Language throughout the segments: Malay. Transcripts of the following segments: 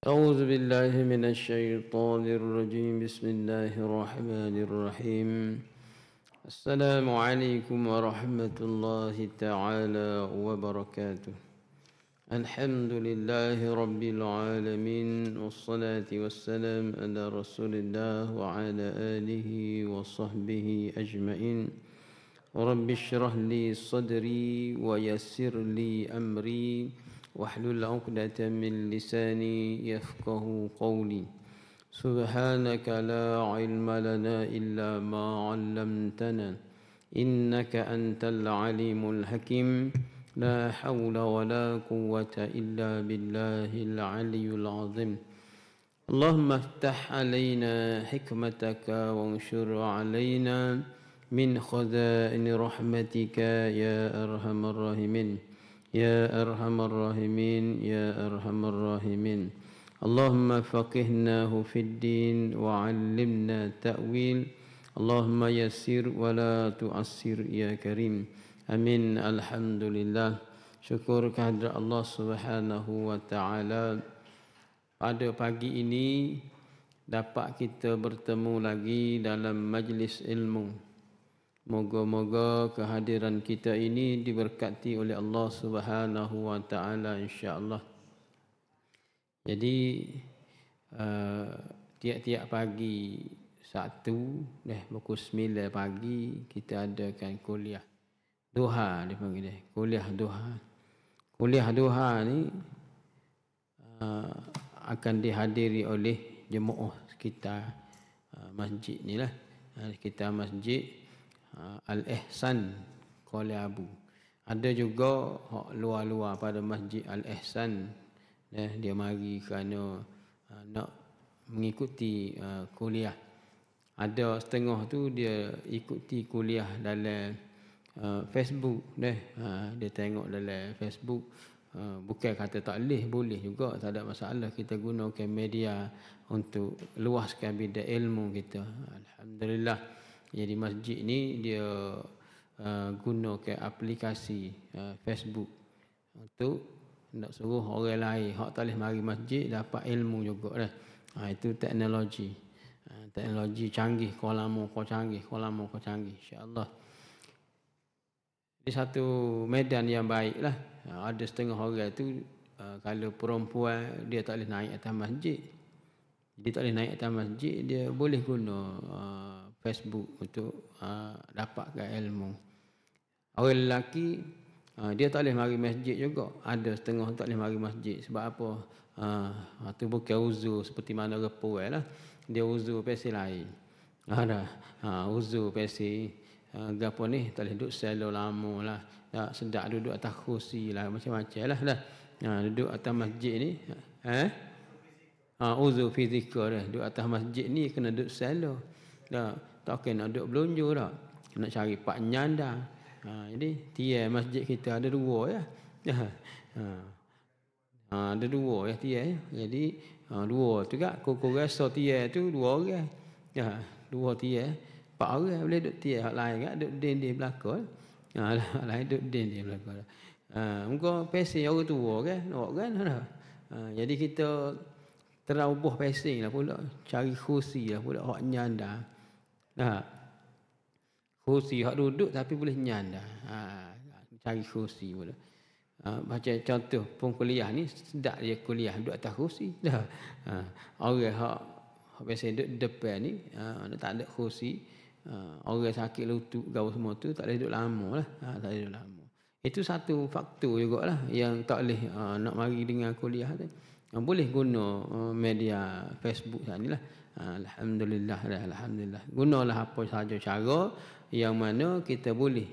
أعوذ بالله من الشيطان الرجيم. بسم الله الرحمن الرحيم. السلام عليكم ورحمة الله تعالى وبركاته. الحمد لله رب العالمين، والصلاة والسلام على رسول الله وعلى آله وصحبه أجمعين. رب اشرح لي صدري ويسر لي أمري واحلل عقدة من لساني يفقه قولي. سبحانك لا علم لنا إلا ما علمتنا إنك أنت العليم الحكيم. لا حول ولا قوة إلا بالله العلي العظيم. اللهم افتح علينا حكمتك وانشر علينا من خزائن رحمتك يا أرحم الراحمين يا أرحم الراحمين يا أرحم الراحمين. اللهم فقهناه في الدين وعلمنا التأويل. اللهم يسر ولا تعسر يا كريم. Amin. Alhamdulillah. Syukur kehadrat Allah Subhanahu wa taala. Pada pagi ini dapat kita bertemu lagi dalam majlis ilmu. Moga-moga kehadiran kita ini diberkati oleh Allah Subhanahu wa taala insya-Allah. Jadi tiap-tiap pagi Sabtu pukul 9 pagi kita adakan kuliah duha, dipanggil dia kuliah duha. Kuliah duha ni akan dihadiri oleh jemaah sekitar masjid ni lah, sekitar masjid Al-Ihsan Kuala Abu. Ada juga luar-luar pada masjid Al-Ihsan, dia mari kerana nak mengikuti kuliah. Ada setengah tu dia ikuti kuliah dalam Facebook dia tengok dalam Facebook. Bukan kata tak boleh juga, tak ada masalah. Kita gunakan media untuk luaskan bidang ilmu kita. Alhamdulillah. Jadi masjid ni dia gunakan aplikasi Facebook untuk nak suruh orang lain hak tak boleh mari masjid dapat ilmu juga dah. Itu teknologi. Teknologi canggih, Kuala Lumpur canggih insya-Allah. Di satu medan yang baik lah. Ada setengah orang tu kalau perempuan dia tak boleh naik atas masjid. Dia tak boleh naik atas masjid, dia boleh guna Facebook untuk dapatkan ilmu. Orang lelaki dia tak boleh mari masjid juga. Ada setengah tak boleh mari masjid. Sebab apa? Itu bukan uzur seperti mana repuan lah. Dia uzur pasal lain. Uzur pasal gapo ni tak boleh duduk selo lama lah. Tak sedap duduk atas kursi lah, macam-macam lah dah. Duduk atas masjid ni uzur fizikal dah. Duduk atas masjid ni kena duduk selo. Tak kena duduk belunjuk dah. Nak cari pak nyanda. Jadi tiai masjid kita ada dua ya. Ada dua ya tiai. Jadi dua tu kak koko rasa tiai tu dua orang. Dua tiai. 4 orang boleh duduk tiai, hak lain kak duduk dinding belakang. Hak lain duduk dinding belakang. Muka pesing orang tua kan, kan. Jadi kita terawuh pesing lah pula, cari kursi lah pula hak nyanda. Kursi hak duduk tapi boleh nyanda. Cari kursi pula. Macam contoh pun kuliah ni sedap dia kuliah duduk atas kursi dah. Orang hak biasa duduk depan ni tak ada kursi. Orang sakit lutut gaul semua tu tak boleh duduk lama lah. Tak boleh duduk lama. Itu satu faktor jugalah yang tak boleh nak mari dengan kuliah tu. Boleh guna media Facebook ni lah. Alhamdulillah. Gunalah apa sahaja cara yang mana kita boleh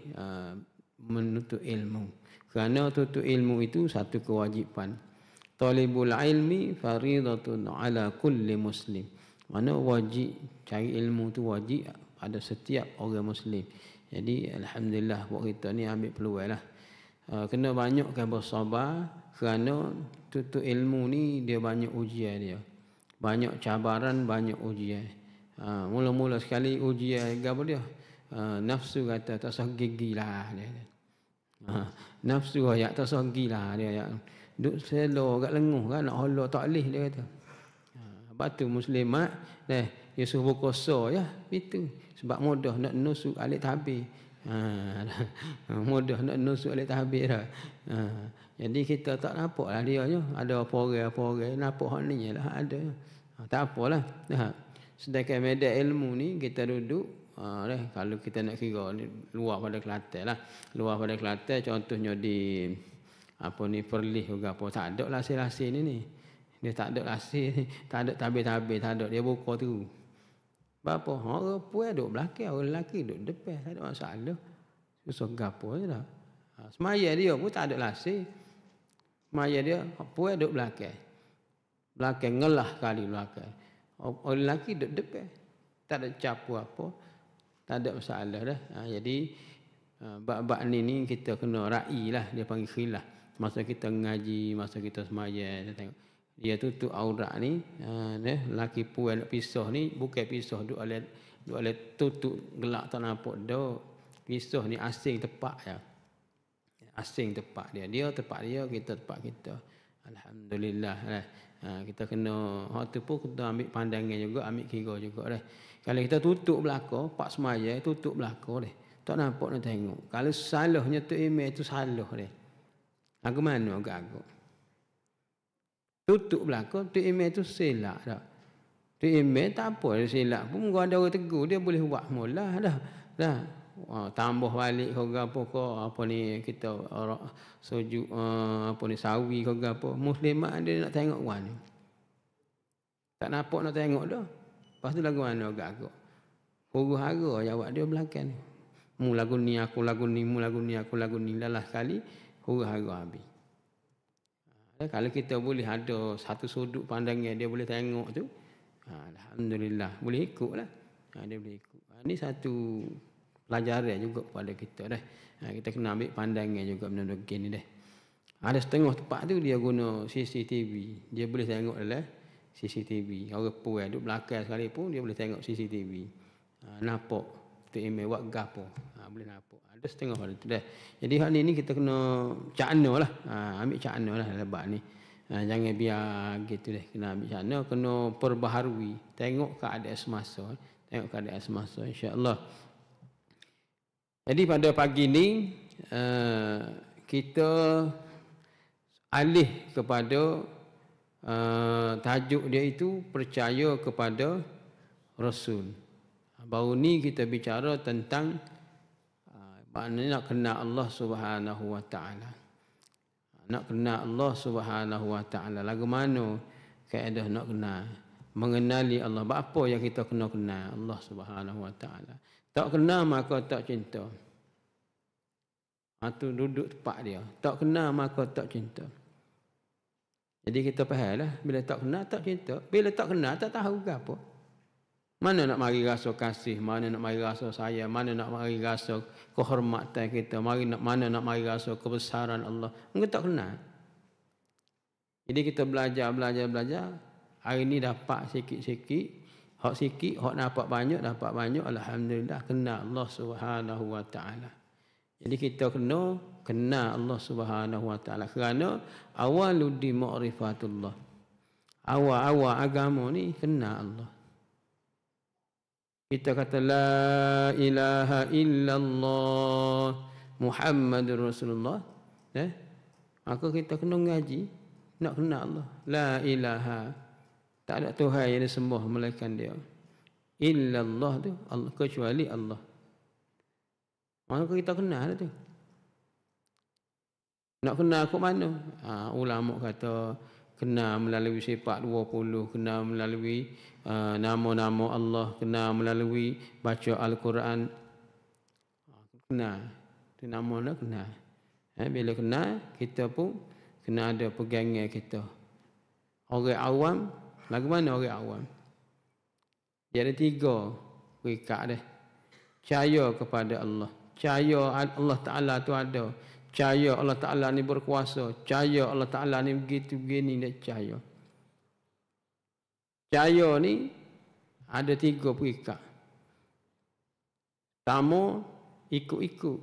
menuntut ilmu. Kerana tuntut ilmu itu satu kewajipan. Talibul ilmi faridatun ala kulli muslim. Mana wajib cari ilmu tu wajib pada setiap orang muslim. Jadi alhamdulillah buat kita ni ambil peluang lah. Kena banyakkan bersabar kerana tuntut ilmu ni dia banyak ujian dia. Banyak cabaran, banyak ujian. Mula-mula sekali ujian apa dia? Nafsu kata tak sah gigi lah dia. Nafsu ayat tak sah gigi lah dia. Duk selo kat lenguh kan nak holok tak leh dia kata. Lepas tu muslimat dia suruh berkosa ya itu sebab mudah nak nusuk alik tahbir. Mudah nak nusuk alik tahbir dah. Jadi kita tak nampaklah dia nya ada apa orang nampak hak ni lah ada. Tak apalah. Sedangkan media ilmu ni kita duduk kalau kita nak kira ni luar pada Kelantan lah. Luar pada Kelantan contohnya di Perlis juga apa tak ada lasih-lasih ni. Dia tak ada lasih, tak ada tabir-tabir, tak ada dia buka tu. Berapa orang puan duduk belakang, orang lelaki duduk depan, tak ada masalah. Susah gapo je dah. Semaya dia pun tak ada lasih. Semaya dia puan duduk belakang. Belakang ngelah kali belakang. Orang lelaki duduk depan. Tak ada capu apa. Tak ada masalah dah. Jadi bab-bab ni kita kena ra'i lah. Dia panggil khilaf. Masa kita ngaji, masa kita semaya, kita tengok. Dia tutup aurat ni, lelaki puan nak pisah ni, bukan pisah duk oleh tutup gelak tak nampak dah. Pisah ni asing tepat ya. Asing tepat dia. Dia tepat dia, kita tepat kita. Alhamdulillah lah. Kita kena hak tu pun kita ambil pandangan juga, ambil kira juga dah. Kalau kita tutup belakang, pak semaya tutup belakang dah. Tak nampak nak tengok. Kalau salahnya tu email tu salah dah. Aku mana agak-agak. Tutup belakang, tu email tu silap dah. Tu email tak apa dia silap pun. Ada orang tegur, dia boleh buat mula dah. Tambah balik ke apa ni kita sujud apa ni sawi ke apa. Muslimat dia nak tengok mana. Tak nampak nak tengok dah. Lepas tu lagu mana agak-agak. Huru-hara jawab dia belakang ni. Mu lagu ni, aku lagu ni, mu lagu ni, aku lagu ni. Lalah sekali, huru-hara habis. Kalau kita boleh ada satu sudut pandangan dia boleh tengok tu, alhamdulillah boleh ikut lah. Dia boleh ikut. Ini satu pelajaran juga kepada kita dah. Kita kena ambil pandangan juga benda begini dah. Ada setengah tempat tu dia guna CCTV. Dia boleh tengok dalam CCTV. Orang puan duduk belakang sekali pun dia boleh tengok CCTV. Nampak tu email buat gapo. Boleh nampak. Ada setengah pada tu dah. Jadi hal ni kita kena cakna lah. Ambil cakna lah lebat ni. Jangan biar gitu deh. Kena ambil cakna, kena perbaharui. Tengok keadaan semasa. Tengok keadaan semasa insya-Allah. Jadi pada pagi ni kita alih kepada tajuk dia itu percaya kepada Rasul. Baru ni kita bicara tentang maknanya nak kenal Allah Subhanahu Wa Taala. Nak kenal Allah Subhanahu Wa Taala. Lagu mana kaedah nak kenal? Mengenali Allah. Apa yang kita kena kenal Allah Subhanahu Wa Taala. Tak kenal maka tak cinta. Itu duduk tempat dia. Tak kenal maka tak cinta. Jadi kita fahamlah bila tak kenal tak cinta. Bila tak kenal tak tahu ke apa. Mana nak mari rasa kasih, mana nak mari rasa sayang, mana nak mari rasa kehormatan kita, mana nak mari rasa kebesaran Allah. Kita tak kenal. Jadi kita belajar. Hari ni dapat sikit-sikit. Hak sikit, hak dapat banyak. Alhamdulillah kenal Allah Subhanahu Wa Taala. Jadi kita kena kenal Allah Subhanahu Wa Taala kerana awaludi ma'rifatullah. Awal agama ni kenal Allah. Kita kata la ilaha illallah Muhammadur Rasulullah. Maka kita kena ngaji nak kenal Allah. La ilaha, tak ada Tuhan yang disembah melainkan dia. Illallah tu Allah, kecuali Allah. Maka kita kenal tu. Nak kenal ke mana? Ulama kata kenal melalui sifat 20, kenal melalui nama-nama Allah, kenal melalui baca Al-Quran. Kenal. Itu nama nak kenal. Bila kenal, kita pun kena ada pegangan kita. Orang awam, lagu mana orang awam? Dia ada 3 perikat dah. Percaya kepada Allah. Percaya Allah Ta'ala tu ada. Percaya Allah Ta'ala ni berkuasa. Percaya Allah Ta'ala ni begitu begini dia percaya. Percaya ni ada 3 perikat. Pertama, ikut-ikut.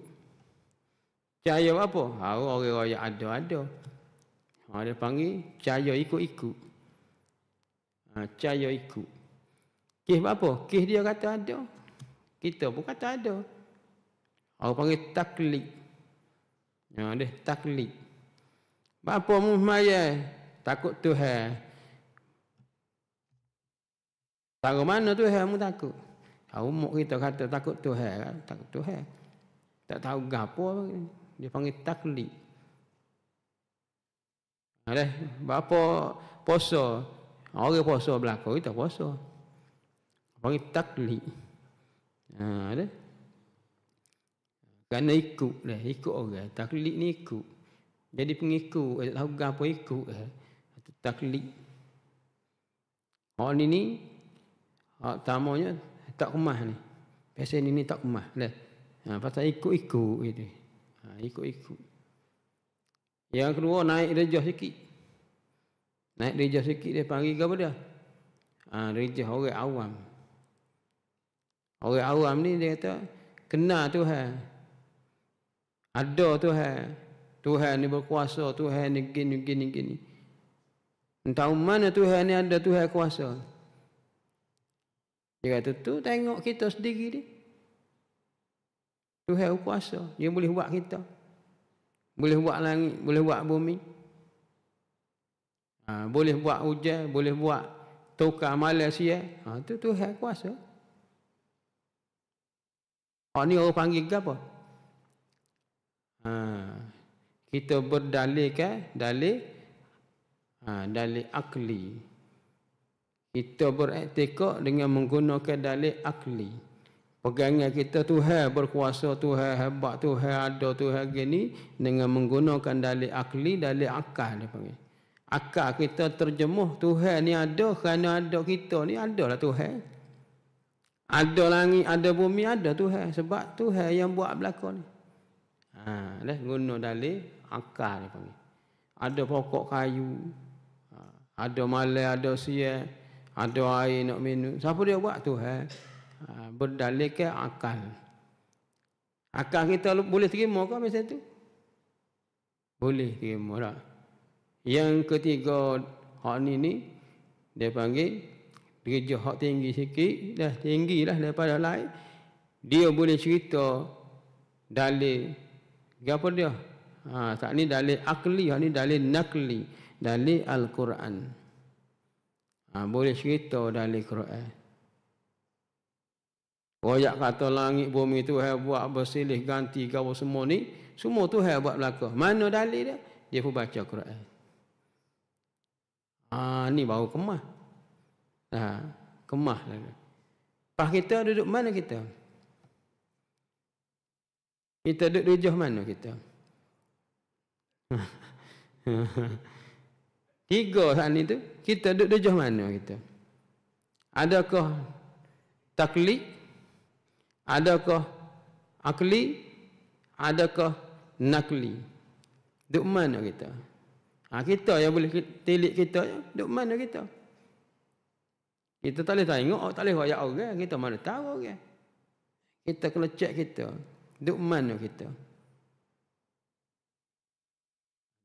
Percaya apa? Orang-orang yang ada. Dia panggil percaya ikut-ikut. Percaya ikut. Kes apa? Kes dia kata ada. Kita pun kata ada. Orang panggil taklid. Dia taklid. Apa mu sembahyang? Takut Tuhan. Tahu mana Tuhan mu takut? Umur kita kata takut Tuhan. Takut Tuhan. Tak tahu gapo. Dia panggil taklid. Berapa puasa? Orang puasa belakang, kita puasa. Panggil taklid. Kerana ikut orang. Taklid ni ikut. Jadi pengikut, tahu apa ikut. Itu taklid. Orang ni tamanya tak kemah ni. Pasal ni tak kemah. Pasal ikut-ikut gitu. Ikut-ikut. Yang kedua naik derajah sikit. Naik derajah sikit dia panggil apa dia? Derajah orang awam. Orang awam ni dia kata kenal Tuhan. Ada Tuhan. Tuhan ni berkuasa, Tuhan ni gini. Entah mana Tuhan ni ada, Tuhan kuasa. Dia kata tu tengok kita sendiri ni. Tuhan kuasa, dia boleh buat kita. Boleh buat langit, boleh buat bumi. Boleh buat hujan, boleh buat tukar Malaysia. Itu Tuhan kuasa. Ni orang panggil apa? Kita berdalilkan dalil akli. Kita beretikad dengan menggunakan dalil akli. Pegangan kita Tuhan berkuasa, Tuhan hebat, Tuhan ada, Tuhan gini dengan menggunakan dalil akli, dalil akal dia panggil. Akal kita terjemuh Tuhan ni ada kerana ada kita ni adalah Tuhan. Ada langit, ada bumi, ada Tuhan. Sebab Tuhan yang buat belakang ni. Guna dalil akal dia panggil. Ada pokok kayu, ada malai, ada siang, ada air nak minum. Siapa dia buat? Tuhan. Berdalilkan akal. Akal kita boleh terima ke macam tu? Boleh terima tak? Yang ketiga, hak ni dia panggil derajah hak tinggi sikit, dah tinggilah daripada lain. Dia boleh cerita dalil apa dia? Tak ni dalil akli, hak ni dalil nakli, dalil Al-Quran. Boleh cerita dalil Quran. Royak kata langit bumi Tuhan buat bersilih ganti kau semua ni, semua Tuhan buat belaka. Mana dalil dia? Dia pun baca Quran. Ni baru kemah. Kemah lagi. Pas kita duduk mana kita? Kita duduk di jauh mana kita? Tiga saat ni tu, kita duduk di jauh mana kita? Adakah taklid? Adakah akli? Adakah nakli? Duduk mana kita? Kita yang boleh tilik kita, duduk mana kita? Kita tak boleh tengok, tak boleh royak orang. Kita mana tahu orang. Kita kena cek kita. Duduk mana kita?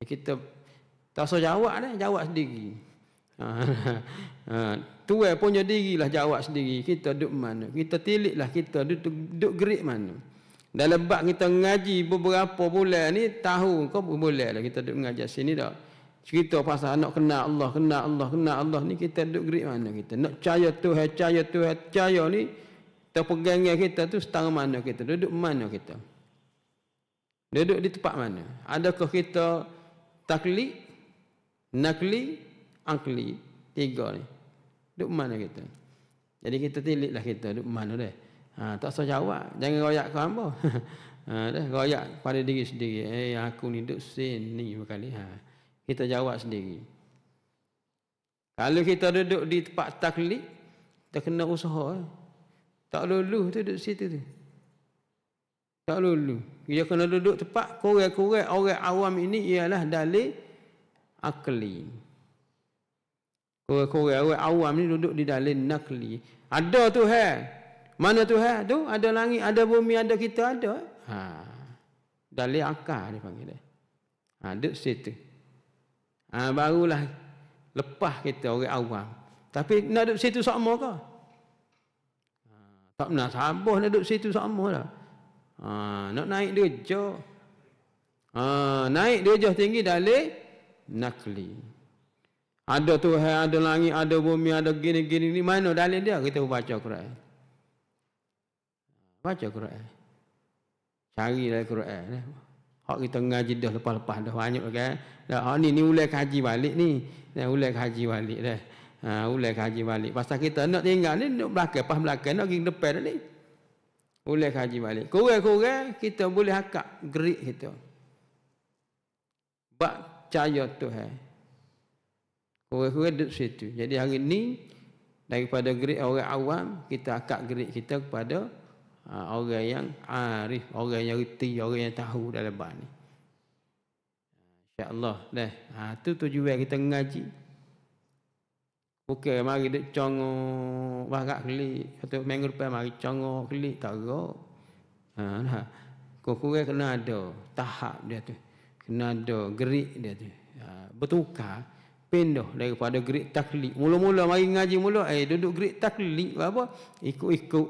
Kita tak usah jawab dah, jawab sendiri. Tuan punya dirilah jawab sendiri. Kita duduk mana? Kita tiliklah kita duduk gerik mana? Dalam bab kita ngaji beberapa bulan ni, tahun kau bulan lah kita duduk mengajar sini dah. Cerita pasal nak kenal Allah ni, kita duduk gerik mana kita? Nak percaya Tuhan, percaya ni terpegangan kita tu setengah mana kita? Duduk mana kita? Duduk di tempat mana? Adakah kita taklid, nakli, akli? Tiga ni. Duduk mana kita? Jadi kita tiliklah kita duduk mana dah. Tak usah jawab. Jangan royak ke hamba. Dah royak pada diri sendiri. Aku ni duduk sini berkali. Kita jawab sendiri. Kalau kita duduk di tempat taklid, kita kena usaha. Tak lulu tu duduk situ tu. Tak lulu. Dia kena duduk tempat korek-korek orang awam ini ialah dalil akli. Korek-korek orang awam ni duduk di dalil nakli. Ada Tuhan. Mana Tuhan? Tu ada langit, ada bumi, ada kita, ada. Dalil akal dia panggil dia. Duduk situ. Barulah lepas kita orang awam. Tapi nak duduk situ sama ke? Tak pernah sabar nak duduk situ sama dah. Nak naik derajah. Naik derajah tinggi dalil nakli. Ada Tuhan, ada langit, ada bumi, ada gini-gini ni. Mana dalil dia? Kita baca Quran. Baca Quran. Cari dalam Quran. Hak kita ngaji dah lepas-lepas dah banyak kan. Dah ni ulai kaji balik ni. Ulai kaji balik dah. Ulai kaji balik. Pasal kita nak tinggal ni nak belakang, pas belakang nak pergi depan ni. Ulai kaji balik. Kurang-kurang kita boleh akak gerik kita. Bak percaya Tuhan. Kurang-kurang duduk situ. Jadi hari ni daripada gerik orang awam, kita akak gerik kita kepada orang yang arif, orang yang reti, orang yang tahu dalam bab ni. Insya-Allah dah. Tu tujuan kita ngaji. Bukan mari duk congok barak kelik, atau minggu depan mari congok kelik tak gerak. Nah. Kurang kena ada tahap dia tu. Kena ada gerik dia tu. Bertukar, pindah daripada gerik taklid. Mula-mula mari ngaji mula, duduk gerik taklid apa? Ikut-ikut.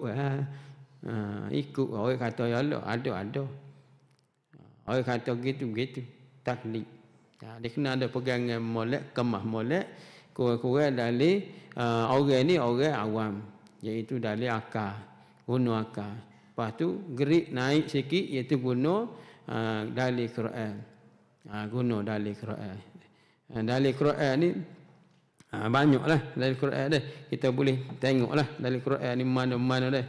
Ikut orang kata ya Allah, ada. Orang kata gitu taklid. Dia kena ada pegangan molek, kemah molek, kurang-kurang dalil orang ni orang awam, iaitu dalil akal, guna akal. Lepas tu gerik naik sikit iaitu guna dalil Quran. Guna dalil Quran. Dalil Quran ni banyaklah dalil Quran dah. Kita boleh tengoklah dalil Quran ni mana-mana dah.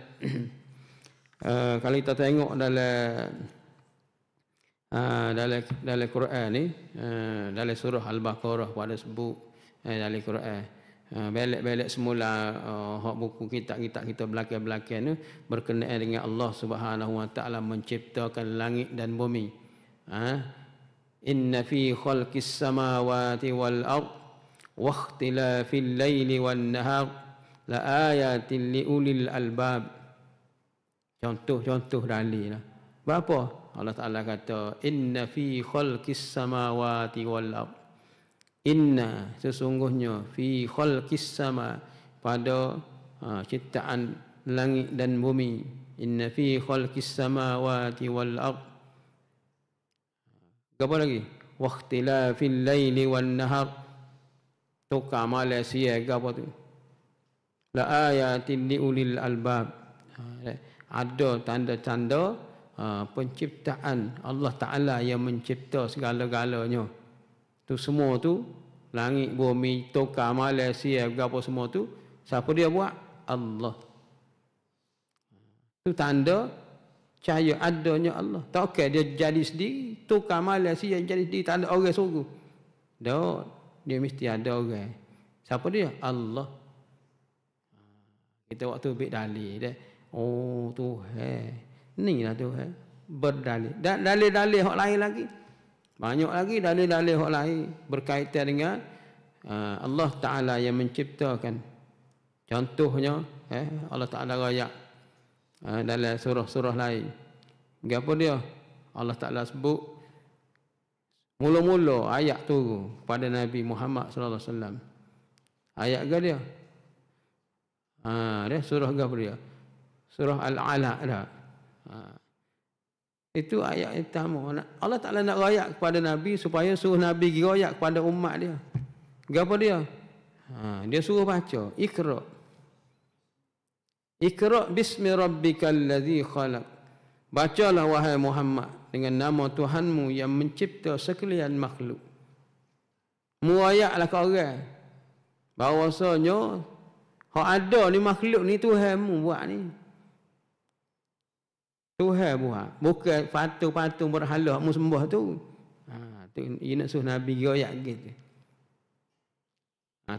Kalau kita tengok dalam Quran ni, dalam surah Al-Baqarah pada sebut dalam Quran, balik-balik semula hak buku kitab-kitab kita belakang-belakang ni berkenaan dengan Allah Subhanahu Wa Taala menciptakan langit dan bumi. Inna fi khalqis samawati wal ard wa ikhtilafil laili wan nahar la ayatin li ulil albab. Contoh dalil lah. Berapa? Allah Ta'ala kata, inna fi khalqis samawati wal ard. Inna, sesungguhnya, fi khalqis sama, pada ciptaan langit dan bumi. Inna fi khalqis samawati wal ard. Apa lagi? Wa ikhtilafil laili wan nahar. Tukar Malaysia apa tu? La ayatin li ulil albab. Ada tanda-tanda penciptaan Allah Ta'ala yang mencipta segala-galanya. Tu semua tu, langit, bumi, tukar Malaysia, apa semua tu, siapa dia buat? Allah. Tu tanda cahaya adanya Allah. Tak okay, dia jadi sendiri, tukar Malaysia jadi sendiri, tak ada orang suruh. Tak, dia mesti ada orang. Siapa dia? Allah. Kita waktu ambil dalil dia. Oh Tuhan, ni lah Tuhan berdalil. Dan dalil-dalil hak lain lagi, banyak lagi dalil-dalil hak lain berkaitan dengan Allah Ta'ala yang menciptakan. Contohnya Allah Ta'ala rayak dalam surah-surah lain. Apa dia? Allah Ta'ala sebut mula-mula ayat turun pada Nabi Muhammad sallallahu alaihi wasallam. Ayat ke dia? Dia surah apa dia? Surah Al-Alaq dah. Itu ayat yang pertama. Allah Ta'ala nak rayak kepada Nabi supaya suruh Nabi rayak kepada umat dia. Apa dia? Dia suruh baca. Iqra. Iqra bismi rabbikal ladzi khalaq. Bacalah wahai Muhammad dengan nama Tuhanmu yang mencipta sekalian makhluk. Muayaklah ke orang bahawasanya hak ada ni makhluk ni Tuhanmu buat ni. Tuhan buat. Bukan patung-patung berhala mu sembah tu. Tu ia nak suruh Nabi ayat gitu.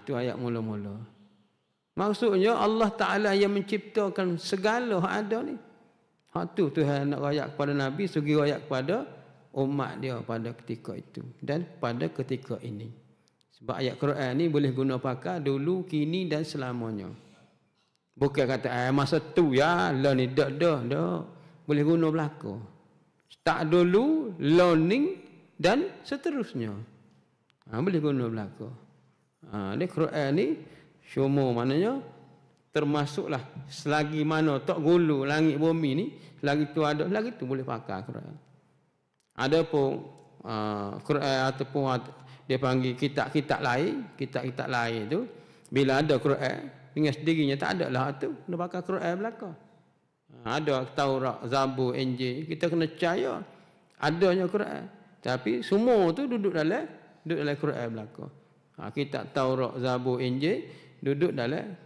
Tu ayat mula-mula. Maksudnya Allah Ta'ala yang menciptakan segala yang ada ni. Tu Tuhan nak rayak kepada Nabi, sugi rayak kepada umat dia pada ketika itu dan pada ketika ini. Sebab ayat Quran ni boleh guna pakai dulu, kini dan selamanya. Bukan kata masa tu ya, lah ni dak. Boleh guna belaka. Start dulu, learning dan seterusnya. Boleh guna belaka. Dia Quran ni Syumur maknanya termasuklah selagi mana tak gulu langit bumi ni, selagi tu ada, selagi tu boleh pakai Quran. Adapun Quran ataupun dia panggil kitab-kitab lain tu, bila ada Quran dengan sendirinya tak ada lah tu, kena pakai Quran belaka. Ada Taurat, Zabur, Injil, kita kena percaya adanya Quran. Tapi semua tu duduk dalam Quran belaka. Kitab Taurat, Zabur, Injil duduk dalam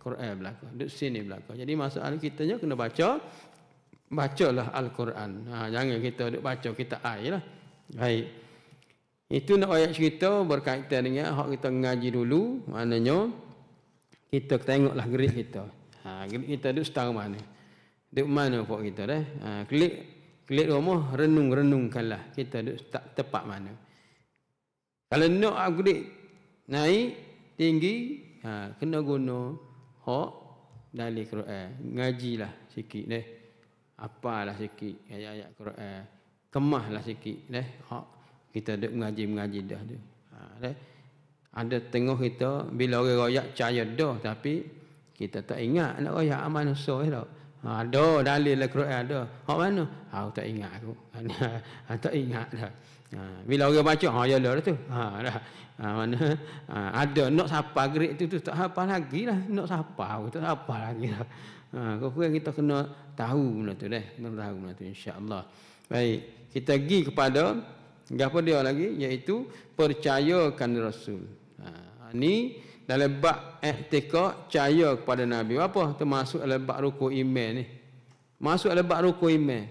Quran belaka, duduk sini belaka. Jadi masalah kitanya kena bacalah Al-Quran. Jangan kita duduk baca kitab lain lah. Baik. Itu nak ayat cerita berkaitan dengan hak kita ngaji dulu, maknanya kita tengoklah gerik kita. Gerik kita duduk setara mana? Duduk mana pok kita dah? Klik rumah, renungkanlah kita duduk tepat mana. Kalau nak gerik naik tinggi, kena guna hak dari Quran. Ngajilah sikit deh. Apalah sikit ayat-ayat Quran. Kemahlah sikit deh. Hak kita duk mengaji dah tu. Ada tengok kita bila orang royak percaya dah, tapi kita tak ingat nak royak amal nusuh dah. Ada dalil Al-Quran ada. Hak mana? Tak ingat aku. Tak ingat dah. Bila orang baca, ya lah tu. Mana ada nak siapa gerik tu tak hafal lagi lah. Nak siapa aku tak hafal lagi lah. Kau kita kena tahu benda tu dah. Kena tahu benda tu insya-Allah. Baik, kita pergi kepada apa dia lagi, iaitu percayakan Rasul. Ni dalam bab i'tikad, percaya kepada Nabi. Apa termasuk dalam bab rukun iman ni? Masuk dalam bab rukun iman.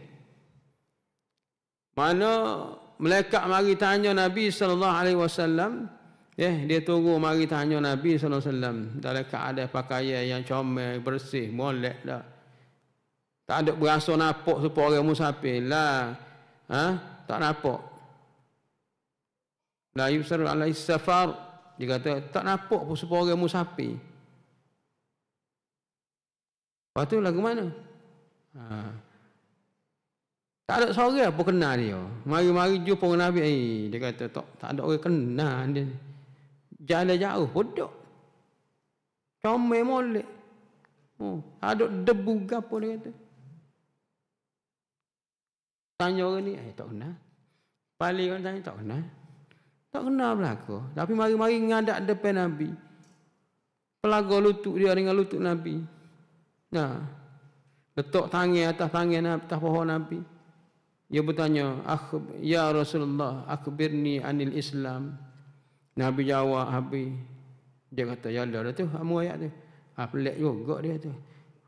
Mana malaikat mari tanya Nabi sallallahu alaihi wasallam, dia turun mari tanya Nabi sallallahu alaihi wasallam dalam keadaan pakaian yang comel, bersih, molek dah. Tak ada berasa nampak supaya orang musafir lah. Tak nampak. La yusar alaihi safar. Dia kata tak nampak pun supaya orang musafir. Lepas tu lagu mana? Tak ada seorang pun kenal dia. Mari-mari jumpa Nabi. Dia kata tak ada orang kenal dia. Jalan jauh pun duduk. Comel molek. Ada debu gapo dia kata. Tanya orang ni, tak kenal. Paling orang tanya, tak kenal. Tak kenal belaka. Tapi mari-mari ngadak depan Nabi. Pelaga lutut dia dengan lutut Nabi. Letak tangan atas pohon Nabi. Dia bertanya, ya Rasulullah, akhbirni anil Islam. Nabi jawab habis. Dia kata, ya Allah tu, amu ayat tu. Pelik juga dia tu.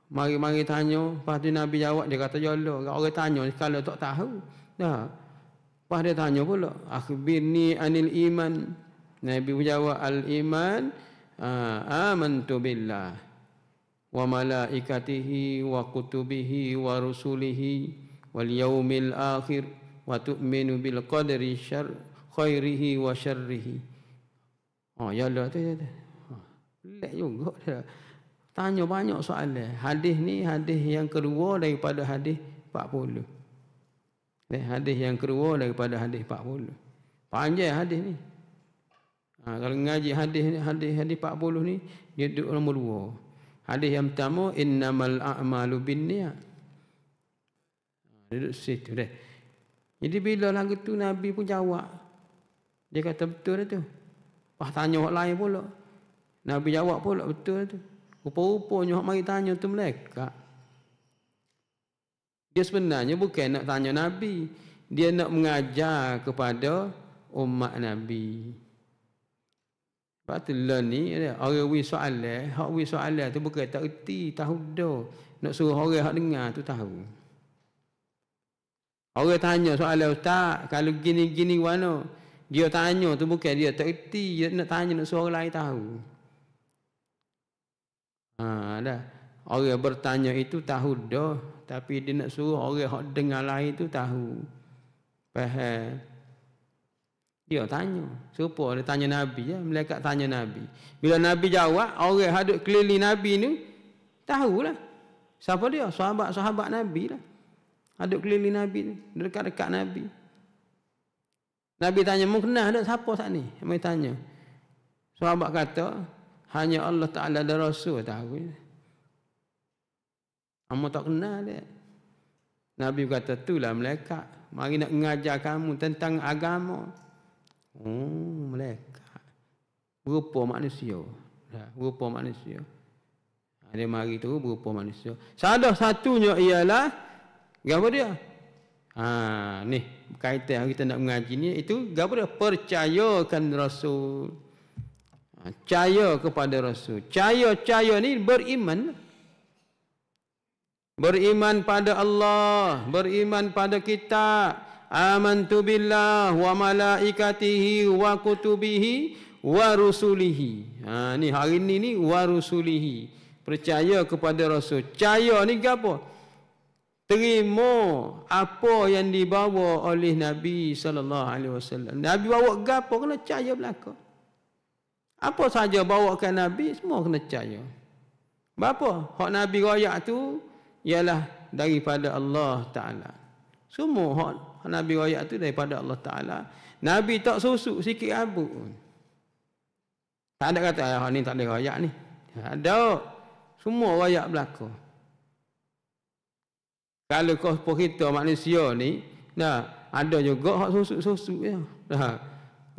Mari-mari tanya, lepas tu Nabi jawab, dia kata, ya Allah. Orang tanya kalau tak tahu. Lepas dia tanya pula, akhbirni anil iman. Nabi menjawab, al-iman amantu billah wa malaikatihi wa kutubihi wa rusulihi wal yaumil akhir wa tu'minu bil qadri khairihi wa syarrihi. Ya Allah tu. Pelik juga dia. Tanya banyak soalan. Hadis ni hadis yang kedua daripada hadis 40. Hadis yang kedua daripada hadis 40. Panjang hadis ni. Kalau ngaji hadis 40 ni, dia duduk nombor 2. Hadis yang pertama, innamal a'malu binniyat. Duduk situ dah. Jadi bila lagu tu Nabi pun jawab. Dia kata betul tu. Pas tanya orang lain pula. Nabi jawab pula betul tu. Rupa-rupanya hak mari tanya tu malaikat. Dia sebenarnya bukan nak tanya Nabi. Dia nak mengajar kepada umat Nabi. Sebab tu lah ni, orang wi soalan, hak wi soalan tu bukan tak erti, tahu dah. Nak suruh orang hak dengar tu tahu. Orang tanya soalan, ustaz, kalau gini-gini mana? Dia tanya tu bukan dia tak erti, dia nak tanya nak suruh orang lain tahu. Dah. Orang bertanya itu tahu dah. Tapi dia nak suruh orang yang dengar lain tu tahu. Faham? Dia tanya. Serupa dia tanya Nabi. Malaikat tanya Nabi. Bila Nabi jawab, orang yang duduk keliling Nabi ni, tahulah. Siapa dia? Sahabat-sahabat Nabi lah. Duduk keliling Nabi ni. Dekat-dekat Nabi. Nabi tanya, mau kenal tak siapa saat ni? Nabi tanya. Sahabat kata, Hanya Allah Ta'ala dan Rasul tahu. Kamu tak kenal dia. Nabi kata, itulah malaikat. Mari nak mengajar kamu tentang agama. Oh, malaikat. Berupa manusia. Berupa manusia. Dia mari tu berupa manusia. Salah satunya ialah, apa dia? Ni berkaitan yang kita nak mengaji ni, itu apa dia? Percayakan Rasul. Percaya kepada Rasul. Percaya ni beriman. Beriman pada Allah, beriman pada kitab. Amantu billah wa malaikatihi wa kutubihi wa rusulihi. Ni hari ni wa rusulihi. Percaya kepada Rasul. Percaya ni apa? Terima apa yang dibawa oleh Nabi sallallahu alaihi wasallam. Nabi bawa gapo kena percaya belaka. Apa saja bawakan Nabi semua kena percaya. Berapa? Hak Nabi royak tu ialah daripada Allah Taala. Semua hak Nabi royak tu daripada Allah Taala. Nabi tak susuk sikit rambut. Tak ada kata hak ni tak boleh royak ni. Ada. Semua royak belaka. Kalau kau kita manusia ni, ada juga hak susuk-susuk ya.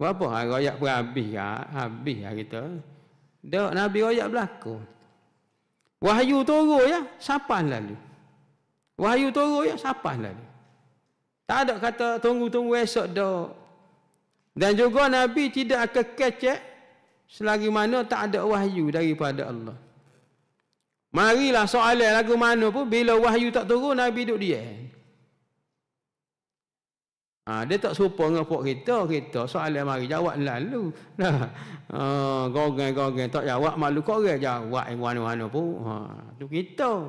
Berapa royak pun habis kita. Dak Nabi royak belaka. Wahyu turun ya, sapan lalu. Wahyu turun ya, sapan lalu. Tak ada kata tunggu-tunggu esok dak. Dan juga Nabi tidak akan kecek selagi mana tak ada wahyu daripada Allah. Marilah soalan lagu mana pun, bila wahyu tak turun, Nabi duduk diam. Dia tak serupa dengan pok kita soalan mari jawab lalu. Gogang tak jawab malu korang jawab mana-mana pun. Tu kita.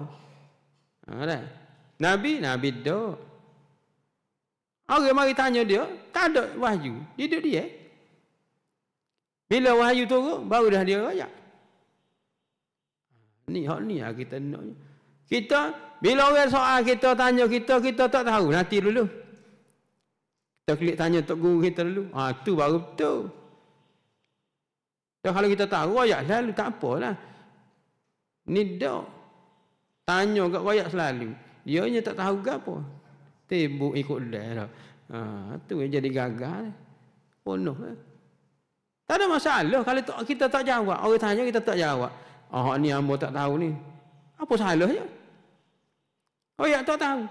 Nabi dak. Orang mari tanya dia, tak ada wahyu. Dia duduk dia. Bila wahyu turun, baru dah dia royak. Ni kita nak. Kita bila orang soal kita tanya kita tak tahu, nanti dulu. Kita klik tanya tok guru kita dulu. Tu baru betul. Dan kalau kita tahu royak selalu tak apalah. Ni dak. Tanya kat royak selalu. Dia nya tak tahu gapo. Tebuk ikut dah dah. Tu yang jadi gagal. Penuh. Tak ada masalah kalau kita tak jawab. Orang tanya kita tak jawab. Ni hamba tak tahu ni. Apa salahnya? Royak tak tahu.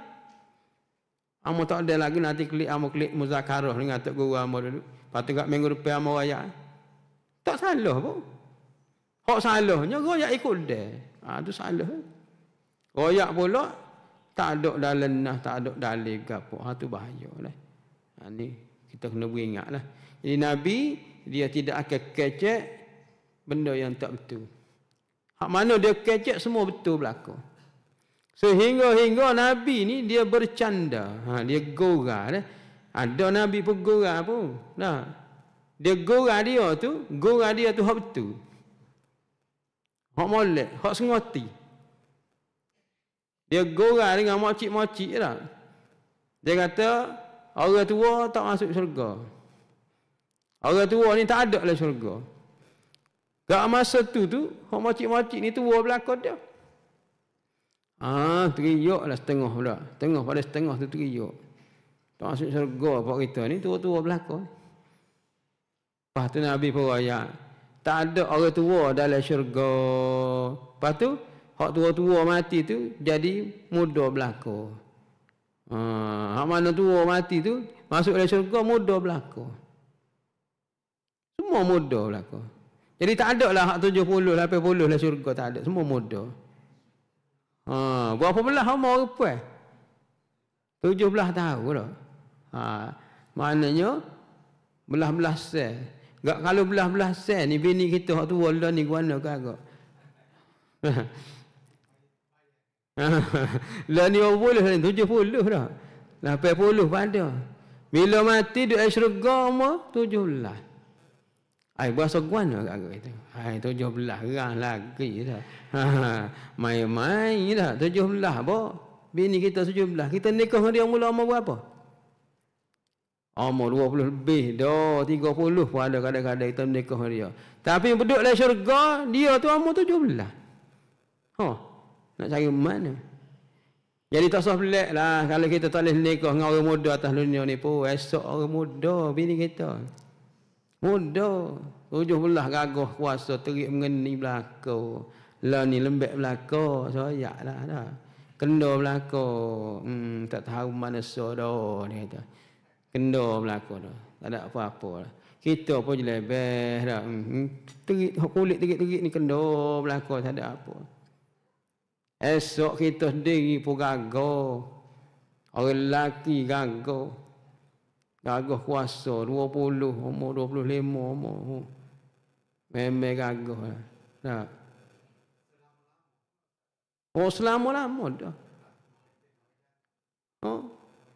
Amo tak ada lagi nanti klik muzakarah dengan tok guru amo dulu. Lepas kat minggu depan amo royak. Tak salah pun. Hak salahnya royak ikut dia. Tu salah. Royak pula tak ada dalam nah, tak ada dalil gapo. Tu bahayalah. Ni kita kena beringatlah. Jadi Nabi dia tidak akan kecek benda yang tak betul. Hak mana dia kecek semua betul berlaku. Sehingga Nabi ni dia bercanda. Dia gora. Ada Nabi pun gora pun. Dia gora dia tu hak betul. Hak molek, hak sengoti. Dia gora dengan mocik-mocik dah. Dia kata orang tua tak masuk syurga. Orang tua ni tak ada lah syurga. Kat masa tu hak mocik-mocik ni tua belakang dia. Teriaklah setengah pula. Tengah pada setengah tu teriak. Tak masuk syurga pak kita ni tua-tua belakang. Lepas tu Nabi pun royak. Tak ada orang tua dalam syurga. Lepas tu hak tua-tua mati tu jadi muda belaka. Hak mana tua mati tu masuk dalam syurga muda belaka. Semua muda belaka. Jadi tak ada lah hak 70, 80 lah syurga tak ada. Semua muda. Berapa belah umur rupai? 17 tahun dah. Maknanya belah-belah sen. Kalau belah-belah sen ni bini kita hak tua dah ni guana kagak. Lah ni 70 dah. 80 pada. Bila mati duk syurga umur 17. Berasa guana kagak itu. 17 gerang lagi dah. Main-main dah 17 apa? Bini kita 17. Kita nikah dengan dia mula umur berapa? Umur 20 lebih dah, 30 pun ada kadang-kadang kita menikah dengan dia. Tapi duduk dalam syurga, dia tu umur 17. Nak cari mana? Jadi tak usah pelik lah kalau kita tak boleh nikah dengan orang muda atas dunia ni pun. Esok orang muda bini kita. Muda. 17 gagah kuasa terik mengeni belaka. Lah ni lembek belaka. Soyak lah dah. Kena belaka. Tak tahu mana so dah. Dia kata. Kena belaka dah. Tak ada apa-apa lah. Kita pun je lebih dah. Terik, kulit terik-terik ni kena belaka. Tak ada apa. Esok kita sendiri pun gagah. Orang lelaki gagah. Gagah kuasa 20, umur 25 umur. Memang gagah lah. Tak. Oh selama-lama dah.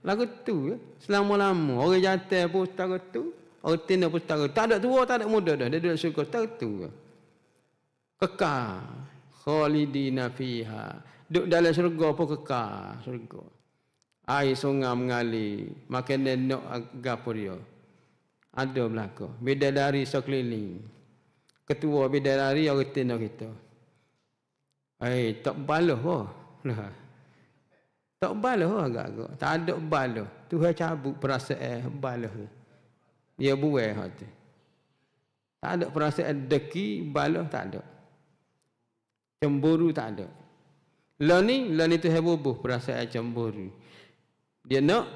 Lagu tu ya. Selama-lama. Orang jantan pun setara tu. Orang tina pun setara. Tak ada tua, tak ada muda dah. Dia duduk syurga setara tu. Kekal. Khalidina fiha. Duduk dalam syurga pun kekal. Syurga. Air sungai mengalir. Makan nenok agapo dia. Ada belaka. Bidadari sekeliling. Ketua bidadari orang tina kita. Tak balah pun. Tak balah pun agak-agak. Tak ada balah. Tuhan cabut perasaan balah. Dia buai hati. Tak ada perasaan deki, balah tak ada. Cemburu tak ada. Lah ni Tuhan bubuh perasaan cemburu. Dia nak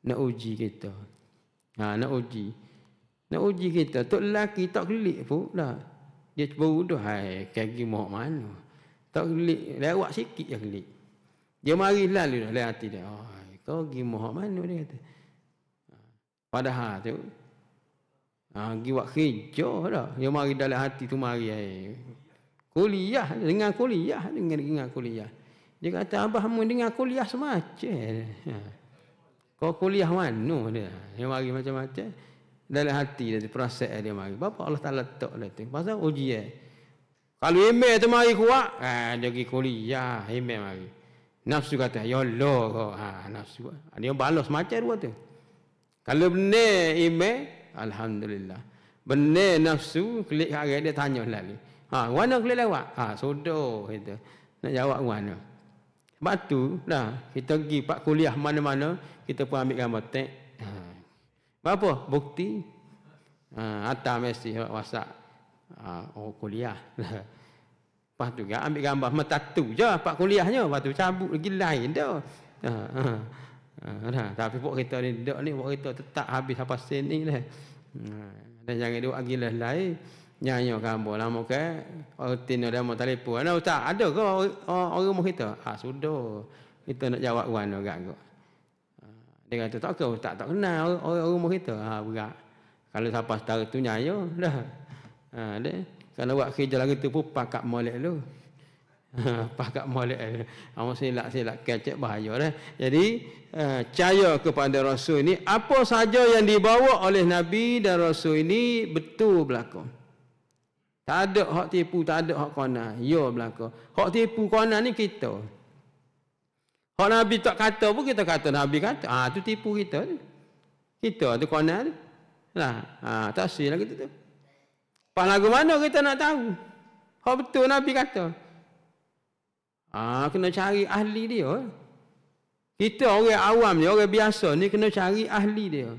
uji kita. Nak uji. Nak uji kita. Tok lelaki tak kelik pun dah. Dia cemburu dah. Hai, kaki mau mana. Tak kelik. Lewat sikit je kelik. Dia mari lalu dah dalam hati dia. Kau pergi mau mana dia kata. Padahal tu. Pergi buat kerja dah. Dia mari dalam hati tu mari. Kuliah. Dengan kuliah. Dengan kuliah. Dia kata, abahmu dengan kuliah semacam. Kau kuliah mana dia? Dia mari macam-macam. Dalam hati dia, perasaan dia mari. Bapa Allah Ta'ala letak dia tu. Pasal ujian. Kalau email tu mari kuat, dia pergi kuliah. Email mari. Nafsu kata, ya Allah kau. Nafsu. Dia balas macam dua tu. Kalau benar email, alhamdulillah. Benar nafsu, klik hari dia tanya lagi. Mana klik lewat? Sudah. Kita. Nak jawab mana? Sebab tu, dah, kita pergi pak kuliah mana-mana, kita pun ambil gambar tek. Apa? Bukti. Atas mesej WhatsApp. Kuliah. Lepas tu kan ambil gambar metatu je pak kuliahnya. Lepas tu cabut lagi lain dah. Tapi pok kita ni, pok kita tetap habis apa sen ni lah. Dan jangan duk lagi lain. Nyanyi gambar lama ke orang tina dia mau telefon. Ustaz, ada ke orang rumah kita? Sudah. Kita nak jawab mana agak. Dia kata tak ke ustaz, tak kenal orang rumah kita. Berat. Kalau siapa setara tu nyanyi dah. Dia kalau buat kerja lagi tu pun pakat molek lu. Pakat molek. Awak silap kecek bahaya dah. Jadi percaya kepada Rasul ini, apa saja yang dibawa oleh Nabi dan Rasul ini betul berlaku. Tak ada hak tipu, tak ada hak kona. Ya berlaku. Hak tipu kona ni kita. Hak Nabi tak kata pun kita kata Nabi kata. Tu tipu kita ni. Kita tu kona ni. Tak sih lah kita tu. Pas lagu mana kita nak tahu? Hak betul Nabi kata. Kena cari ahli dia. Kita orang awam ni, orang biasa ni kena cari ahli dia.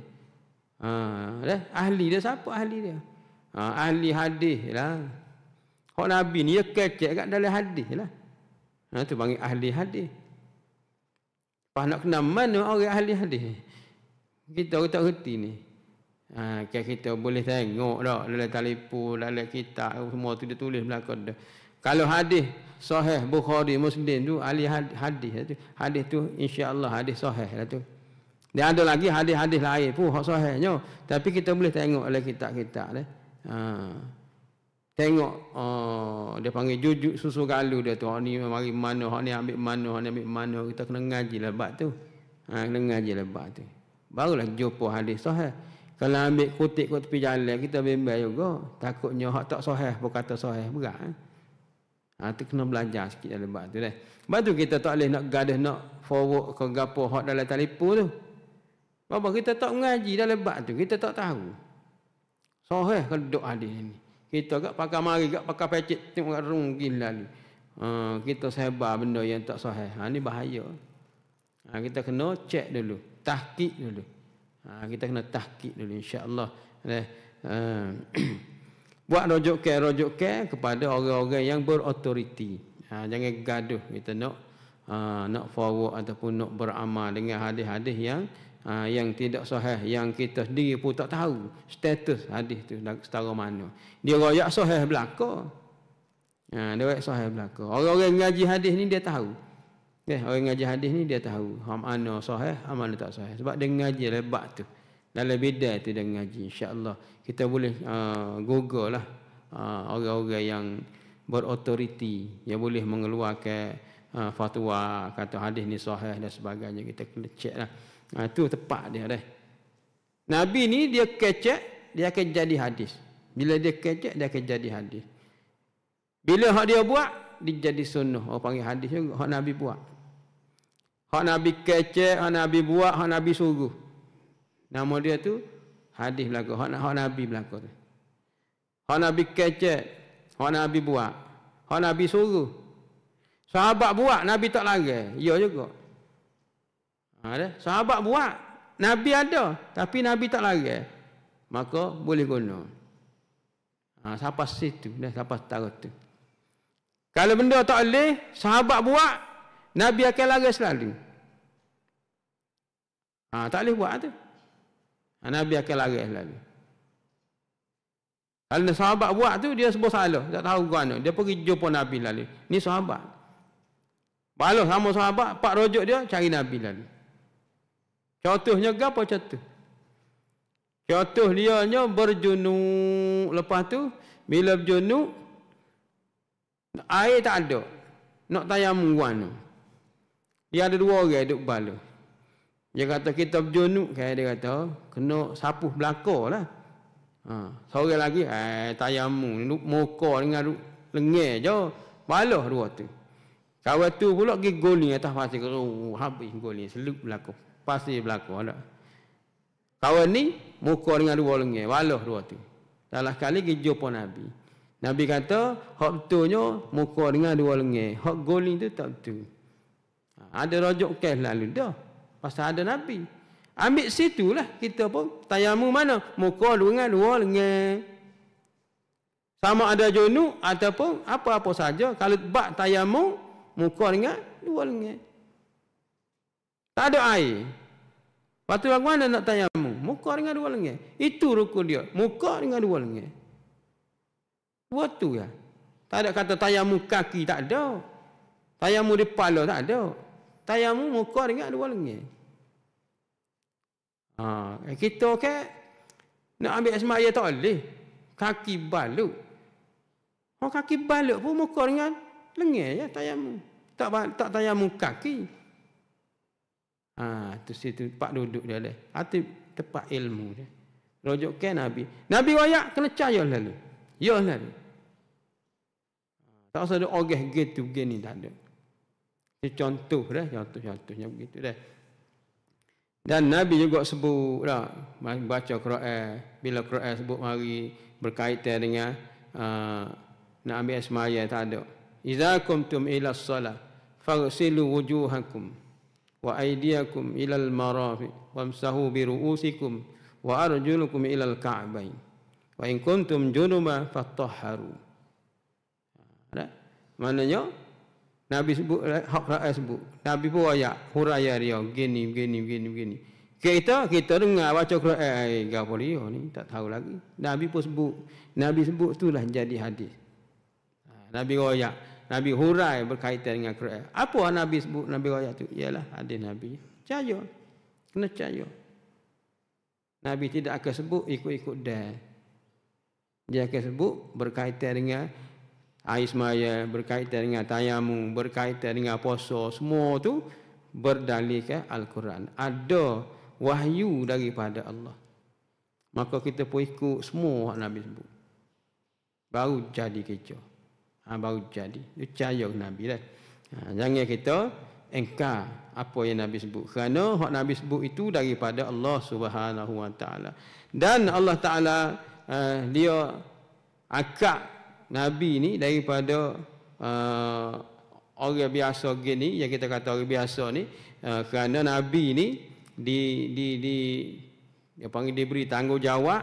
Ahli dia siapa ahli dia? Ahli hadis lah. Hak Nabi ni dia kecek kat dalam hadis lah. Tu panggil ahli hadis. Pas nak kenal mana orang ahli hadis? Kita tak reti ni. Kita boleh tengok dah dalam telefon, dalam kitab, semua tu dia tulis belakang dah. Kalau hadis sahih Bukhari, Muslim tu ahli hadis tu. Hadis tu insya-Allah hadis sahih lah tu. Dan ada lagi hadis-hadis lain pun hak sahihnya, tapi kita boleh tengok dalam kitab-kitab dah. Tengok dia panggil jujuk susu galu dia tu. Ni mari mana, hak ni ambil mana, hak ni ambil mana. Kita kena ngaji lebat tu. Kena ngaji lebat tu. Barulah jumpa hadis sahih. Kalau ambil kutip kat tepi jalan kita bimbang juga. Takutnya hak tak sahih pun kata sahih berat. Tu kena belajar sikit dalam lebat tu dah. Sebab tu kita tak boleh nak gaduh nak forward ke gapo hak dalam telefon tu. Bapa kita tak mengaji dalam bab tu, kita tak tahu. Sahih ke duk hadis ni. Kita gak pakai mari gak pakai pecik tengok kat rung gila ni. Kita sebar benda yang tak sahih. Ni bahaya. Kita kena cek dulu, tahqiq dulu. Kita kena tahqiq dulu insya-Allah. Buat rujuk ke kepada orang-orang yang berautoriti. Jangan gaduh kita nak forward ataupun nak beramal dengan hadis-hadis yang tidak sahih, yang kita sendiri pun tak tahu status hadis tu setara mana. Dia royak sahih belaka. Dia royak sahih belaka. Orang-orang ngaji hadis ni dia tahu. Orang ngaji hadis ni dia tahu mana sahih, mana tak sahih. Sebab dia ngaji lebat tu. Dalam bidang tu dia ngaji. Insya-Allah kita boleh google lah orang-orang yang berautoriti yang boleh mengeluarkan fatwa kata hadis ni sahih dan sebagainya. Kita kena cek lah. Itu tepat dia dah. Nabi ni dia kecek, dia akan jadi hadis. Bila dia kecek, dia akan jadi hadis. Bila hak dia buat, dia jadi sunnah. Orang panggil hadis juga hak Nabi buat. Hak Nabi kecek, hak Nabi buat, hak Nabi suruh. Nama dia tu hadis belaka. Hak Nabi belaka tu. Hak Nabi kecek, hak Nabi buat, hak Nabi suruh. Sahabat buat, Nabi tak larang. Ya juga. Sahabat buat, Nabi ada, tapi Nabi tak larang. Maka boleh guna. Sampai situ, sampai setara tu. Kalau benda tak boleh, sahabat buat, Nabi akan larang selalu. Tak boleh buat tu. Nabi akan larang selalu. Kalau sahabat buat tu, dia sebut salah. Tak tahu ke mana. Dia pergi jumpa Nabi lalu. Ni sahabat. Balas sama sahabat, pak rujuk dia, cari Nabi lalu. Contohnya apa contoh? Contoh dia berjunuk. Lepas tu, bila berjunuk, air tak ada. Nak tayamum mana? Dia ada 2 orang duduk bala. Dia kata kita berjunuk, dia kata kena sapuh belakang lah. Seorang lagi, tayamum, muka dengan lengan je. Balah 2 tu. Kawan tu pula pergi goling atas pasir. Habis goling, selup belakang. Pasir belakang ada. Kawan ni muka dengan 2 lengan, balah 2 tu. Salah kali pergi jumpa Nabi. Nabi kata, hak betulnya muka dengan 2 lengan. Hak goling tu tak betul. Ada rujuk kes lalu dah. Pasal ada Nabi. Ambil situlah kita pun tayamum mana? Muka dengan 2 lengan. Sama ada junub ataupun apa-apa saja. Kalau bak tayamum, muka dengan 2 lengan. Tak ada air. Lepas tu mana nak tayamum? Muka dengan 2 lengan. Itu rukun dia. Muka dengan 2 lengan. Buat tu ya. Tak ada kata tayamum kaki, tak ada. Tayamum di kepala, tak ada. Tayamum muka dengan 2 lengan. Kita nak ambil semaya tak boleh. Kaki balut. Kaki balut pun muka dengan lengan ya tayamum. Tak tayamum kaki. Tu situ tempat duduk dia dah. Itu tempat ilmu dia. Rujukkan Nabi. Nabi wayak kena percaya lalu. Ya lalu. Tak usah ada ogah gitu begini tak ada. Contoh dah, contohnya begitu dah. Dan Nabi juga sebut dah baca Quran, bila Quran sebut mari berkaitan dengan nak ambil semaya tak ada. Idza qumtum ila shalah faghsilu wujuhakum wa aydiyakum ila al-marafiq wamsahu bi ru'usikum wa arjulukum ila al-ka'bayn wa in kuntum junuban fatahharu. Maknanya Nabi sebut, hak Quran sebut. Nabi pun ayat huraya dia begini. Kita dengar baca Quran, gapo dia ni tak tahu lagi. Nabi pun sebut. Nabi sebut itulah jadi hadis. Nabi royak, Nabi hurai berkaitan dengan Quran. Apa Nabi sebut, Nabi royak tu? Ialah hadis Nabi. Percaya. Kena percaya. Nabi tidak akan sebut ikut-ikut dah. Dia akan sebut berkaitan dengan air semaya, berkaitan dengan tayamum, berkaitan dengan puasa, semua tu berdalilkan Al-Quran. Ada wahyu daripada Allah. Maka kita pun ikut semua yang Nabi sebut. Baru jadi kerja. Baru jadi. Percaya Nabi dah. Jangan kita engkar apa yang Nabi sebut. Kerana hak Nabi sebut itu daripada Allah Subhanahu Wa Taala. Dan Allah Taala dia akak Nabi ni daripada orang biasa gini, yang kita kata orang biasa ni, kerana Nabi ni dia panggil diberi tanggungjawab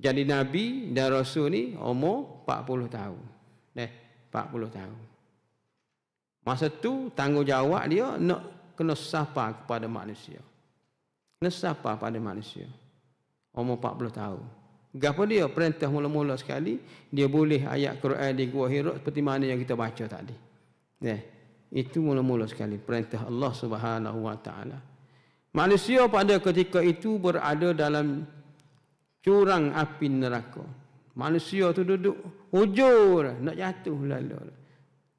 jadi Nabi dan Rasul ni umur 40 tahun. 40 tahun. Masa tu tanggungjawab dia nak kena sapa kepada manusia. Kena sapa pada manusia. Umur 40 tahun. Gapo dia perintah mula-mula sekali, dia boleh ayat Quran di Gua Hira seperti mana yang kita baca tadi. Itu mula-mula sekali perintah Allah Subhanahu Wa Taala. Manusia pada ketika itu berada dalam jurang api neraka. Manusia tu duduk hujur nak jatuh lalu.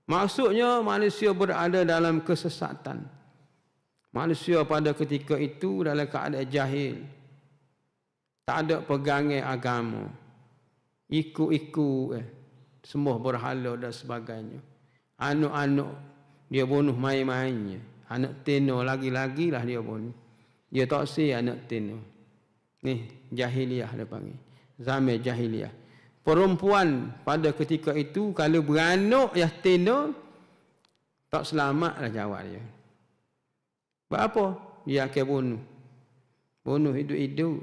Maksudnya manusia berada dalam kesesatan. Manusia pada ketika itu dalam keadaan jahil. Tak ada pegangan agama. Ikut-ikut semua berhala dan sebagainya. Anak-anak dia bunuh main-mainnya. Anak tino lagi-lagi lah dia bunuh. Dia tak si anak tino. Ni jahiliah dia panggil. Zaman jahiliah. Perempuan pada ketika itu kalau beranak yatim tak selamatlah jawab dia. Buat apa? Dia akan bunuh. Bunuh hidup-hidup.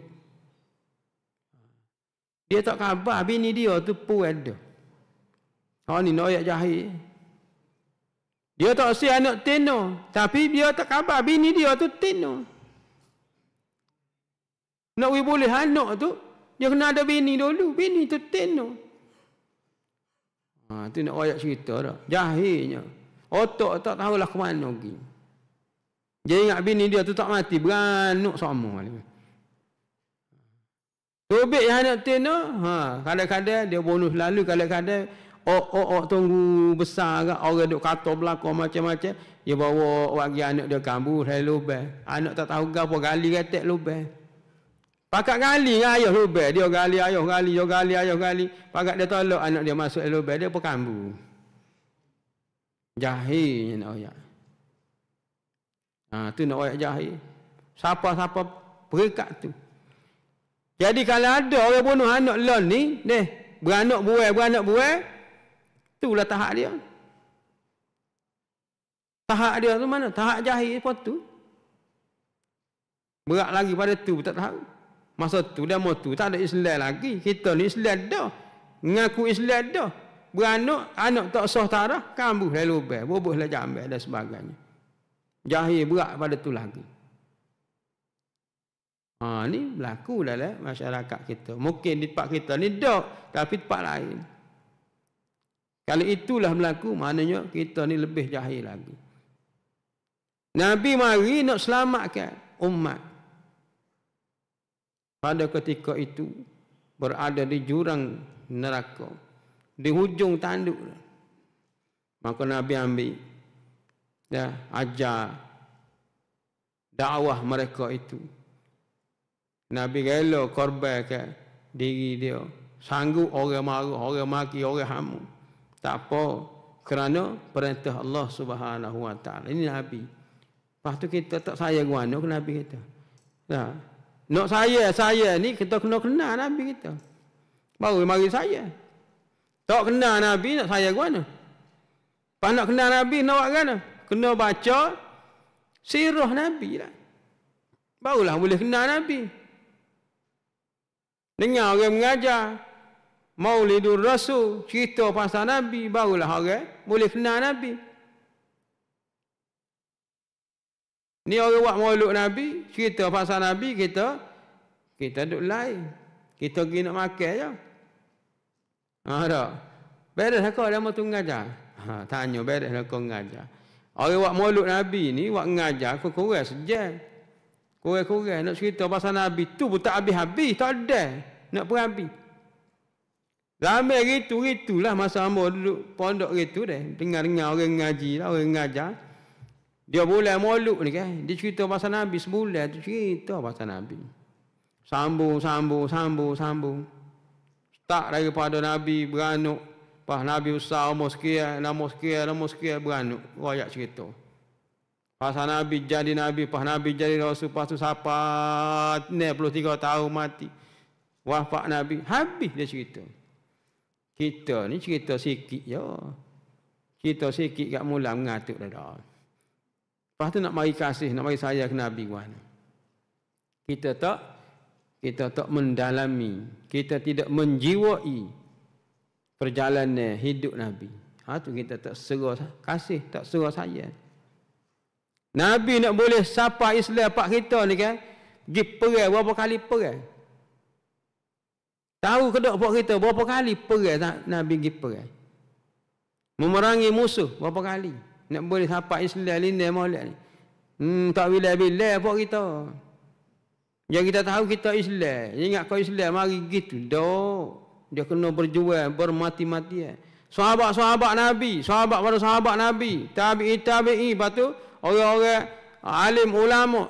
Dia tak khabar bini dia tu pun ada. Ni noyak jahil. Dia tak si anak tino, tapi dia tak khabar bini dia tu tino. Nak boleh anak tu dia kena ada bini dulu. Bini tu tino. Tu nak ayat cerita dah. Jahilnya. Otak tak tahulah ke mana pergi. Dia ingat bini dia tu tak mati. Beranak sama. Tobek yang anak tino. Kadang-kadang dia bunuh lalu. Kadang-kadang tunggu besar ke. Orang duk kata belakang macam-macam. Dia bawa bagi anak dia kambuh. Saya lubang. Anak tak tahu apa. Gali katak lubang. Pakat gali dengan ayah lubang. Dia gali, ayah gali, dia gali, ayah gali. Pakat dia tolak anak dia masuk lubang. Dia pun kambuh. Jahilnya nak ayat. Tu nak ayat jahil. Siapa-siapa perikat tu. Jadi kalau ada orang bunuh anak lon ni, beranak buai, itulah tahap dia. Tahap dia tu mana? Tahap jahil apa tu? Berat lagi pada tu, tak tahu. Masa tu dah mau tu tak ada Islam lagi. Kita ni Islam dah. Mengaku Islam dah. Beranak, anak tak sah tarah, kambuh lah lubang, bubuh lah jambai dan sebagainya. Jahil berat pada tu lagi. Ni berlaku dalam masyarakat kita. Mungkin di tempat kita ni dak, tapi tempat lain. Kalau itulah berlaku, maknanya kita ni lebih jahil lagi. Nabi mari nak selamatkan umat. Pada ketika itu berada di jurang neraka, di hujung tanduk. Maka Nabi ambil ajar dakwah mereka itu. Nabi rela korbankan diri dia. Sanggup orang marah, orang maki, orang hamu. Tak apa, kerana perintah Allah Subhanahu Wa Taala. Ini Nabi. Lepas tu kita tak sayang mana ke Nabi kita. Nak saya ni kita kena kenal Nabi kita. Baru mari saya. Tak kenal Nabi nak saya ke mana? Pas nak kenal Nabi nak buat mana? Kena baca sirah Nabi lah. Barulah boleh kenal Nabi. Dengar orang mengajar Maulidur Rasul, cerita pasal Nabi, barulah orang boleh kenal Nabi. Ni orang buat maulud Nabi, cerita pasal Nabi, kita duduk lain. Kita pergi nak makan je. Tak. Beres lah kau dah mau tu ngajar. Tanya beres lah kau ngajar. Orang buat maulud Nabi ni, buat ngajar, kau kurang sejam. Kurang-kurang nak cerita pasal Nabi tu pun tak habis-habis, tak ada. Nak perhabis. Ramai gitu-gitulah masa hamba duduk pondok gitu deh. Dengar-dengar orang ngaji lah, orang ngajar. Dia boleh maulud ni kan. Dia cerita pasal Nabi sebulan tu cerita pasal Nabi. Sambung. Start daripada Nabi beranak. Lepas Nabi besar umur sekian, umur sekian beranak. Rakyat cerita. Pasal Nabi jadi Nabi, pas Nabi jadi Rasul, pas tu sapat 63 tahun mati. Wafat Nabi, habis dia cerita. Kita ni cerita sikit je. Cerita sikit kat mula mengatuk dah. Lepas tu nak mari kasih, nak mari sayang ke Nabi wan. Kita tak mendalami, kita tidak menjiwai perjalanan hidup Nabi. Tu kita tak serah kasih, tak serah sayang. Nabi nak boleh sapa Islam pak kita ni kan, pergi perang berapa kali perang. Tahu ke tak pak kita berapa kali perang Nabi pergi perang. Memerangi musuh berapa kali. Nak boleh sapa Islam lindai molek ni. Tak bila-bila pak kita. Yang kita tahu kita Islam, ingat kau Islam mari gitu. Dia kena berjuang bermati-matian. Sahabat-sahabat Nabi, sahabat pada sahabat Nabi, tabi'i, lepas tu orang-orang alim ulama.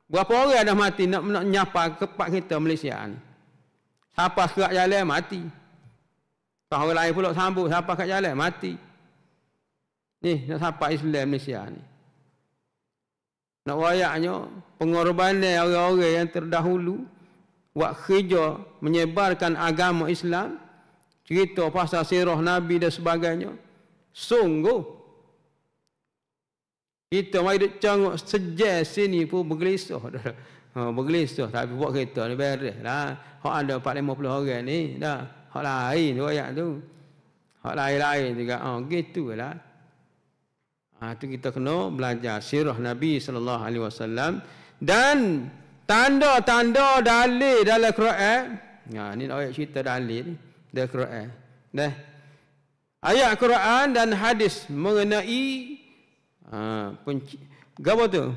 Berapa orang dah mati nak nyapa kepak kita Malaysia ni. Siapa kat jalan mati. Kalau orang lain pula sambut siapa kat jalan mati. Ni nak sapa Islam Malaysia ni. Nak wayaknya pengorbanan orang-orang yang terdahulu buat kerja menyebarkan agama Islam, cerita pasal sirah Nabi dan sebagainya. Sungguh kita mari duk canguk sejak sini pun bergelisah dah. Bergelisah tapi buat kereta ni beres lah. Hak ada 450 orang ni dah. Hak lain tu ayat tu. Hak lain-lain juga. Gitulah. Tu kita kena belajar sirah Nabi sallallahu alaihi wasallam dan tanda-tanda dalil dalam Quran. Ni ayat cerita dalil dalam Quran. Dah. Ayat Quran dan hadis mengenai apa tu?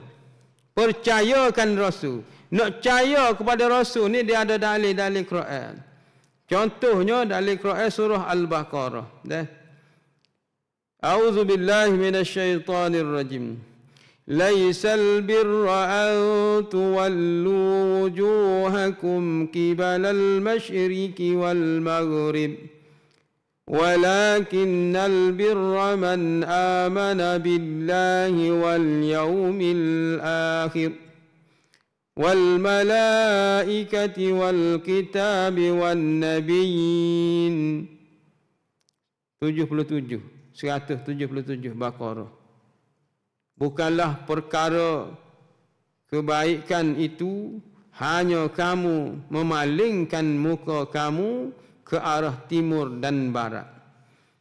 Percayakan Rasul. Nak percaya kepada Rasul ni dia ada dalil-dalil Quran. Contohnya dalil Quran surah Al-Baqarah. Dah. A'udzu billahi minasyaitonir rajim. Laisal birra an tuwallu wujuhakum qibalal masyriqi wal maghrib. ولكن البر من آمن بالله واليوم الآخر والملائكة والكتاب والنبيين. 177 Baqarah. Bukanlah perkara kebaikan itu hanya kamu memalingkan muka kamu ke arah timur dan barat.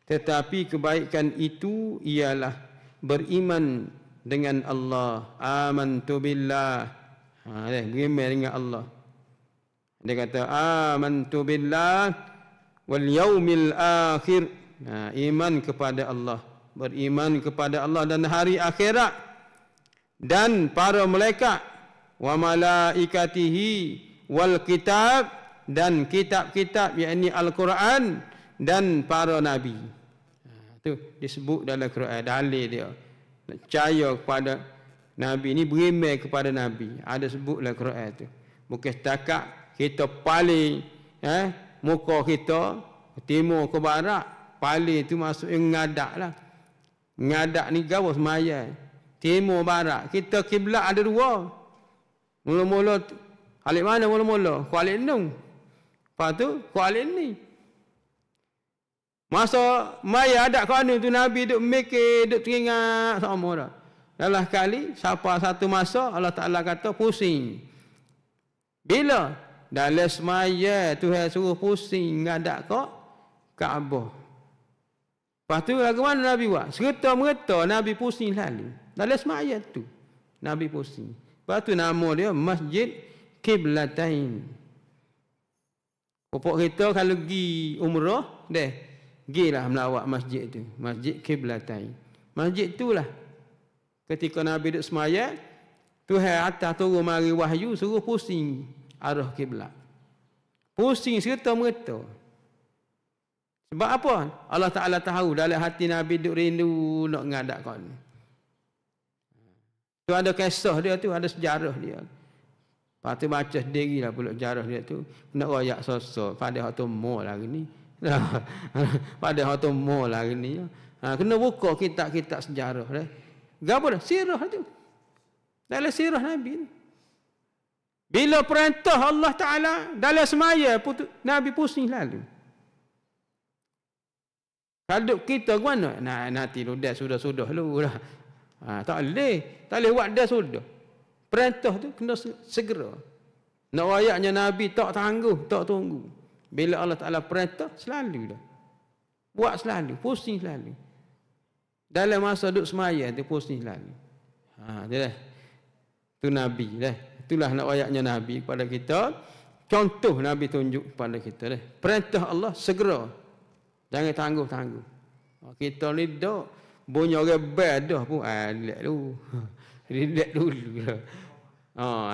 Tetapi kebaikan itu ialah beriman dengan Allah. Amantu billah. Beriman dengan Allah. Dia kata amantu billah wal yaumil akhir. Iman kepada Allah. Beriman kepada Allah dan hari akhirat. Dan para malaikat. Wa malaikatihi wal kitab. Dan kitab-kitab yakni Al-Quran dan para Nabi. Itu disebut dalam Quran. Dalil dia. Nak percaya kepada Nabi ni beriman kepada Nabi. Ada sebut dalam Quran tu. Bukan setakat kita paling muka kita timur ke barat. Paling tu maksudnya ngadak lah. Ngadak ni gawas semaya. Timur barat. Kita kiblat ada dua. Mula-mula alik mana mula-mula? Kuala Lumpur. Lepas tu, kualin ni. Masa maya adat kualin tu Nabi duk mikir, duk teringat sama dah. Dalam kali, siapa satu masa Allah Ta'ala kata pusing. Bila? Dalam semaya Tuhan suruh pusing ngadak kau Kaabah. Lepas tu lagu mana Nabi buat? Serta-merta Nabi pusing selalu. Dalam semaya tu Nabi pusing. Lepas tu nama dia Masjid Qiblatain. Pokok kita kalau pergi umrah, pergilah melawat masjid tu. Masjid Qiblatain. Masjid itulah. Ketika Nabi duduk semaya, Tuhan atas turun mari wahyu, suruh pusing arah kiblat. Pusing serta-merta. Sebab apa? Allah Ta'ala tahu dalam hati Nabi duduk rindu nak ngadak kau. Tu ada kisah dia tu, ada sejarah dia. Lepas tu baca sendirilah pula sejarah dia tu. Nak royak sosok. Pada waktu mu lagi ni. Pada waktu mu lagi ni. Kena buka kitab-kitab sejarah. Gapo dah? Sirah tu. Dalam sirah Nabi. Bila perintah Allah Ta'ala dalam semaya, Nabi pusing lalu. Kalau kita ke mana? Nanti lu dah sudah lu dah. Tak boleh. Tak boleh buat dah sudah. Perintah tu kena segera. Nak wayaknya Nabi tak tangguh, tak tunggu. Bila Allah Ta'ala perintah, selalu dah. Buat selalu, pusing selalu. Dalam masa duduk semaya, dia pusing selalu. Dia dah. Itu Nabi dah. Itulah nak wayaknya Nabi kepada kita. Contoh Nabi tunjuk kepada kita dah. Perintah Allah segera. Jangan tangguh-tangguh. Kita ni dah bunyi orang bel dah pun. Relax dulu. Relax dulu dah.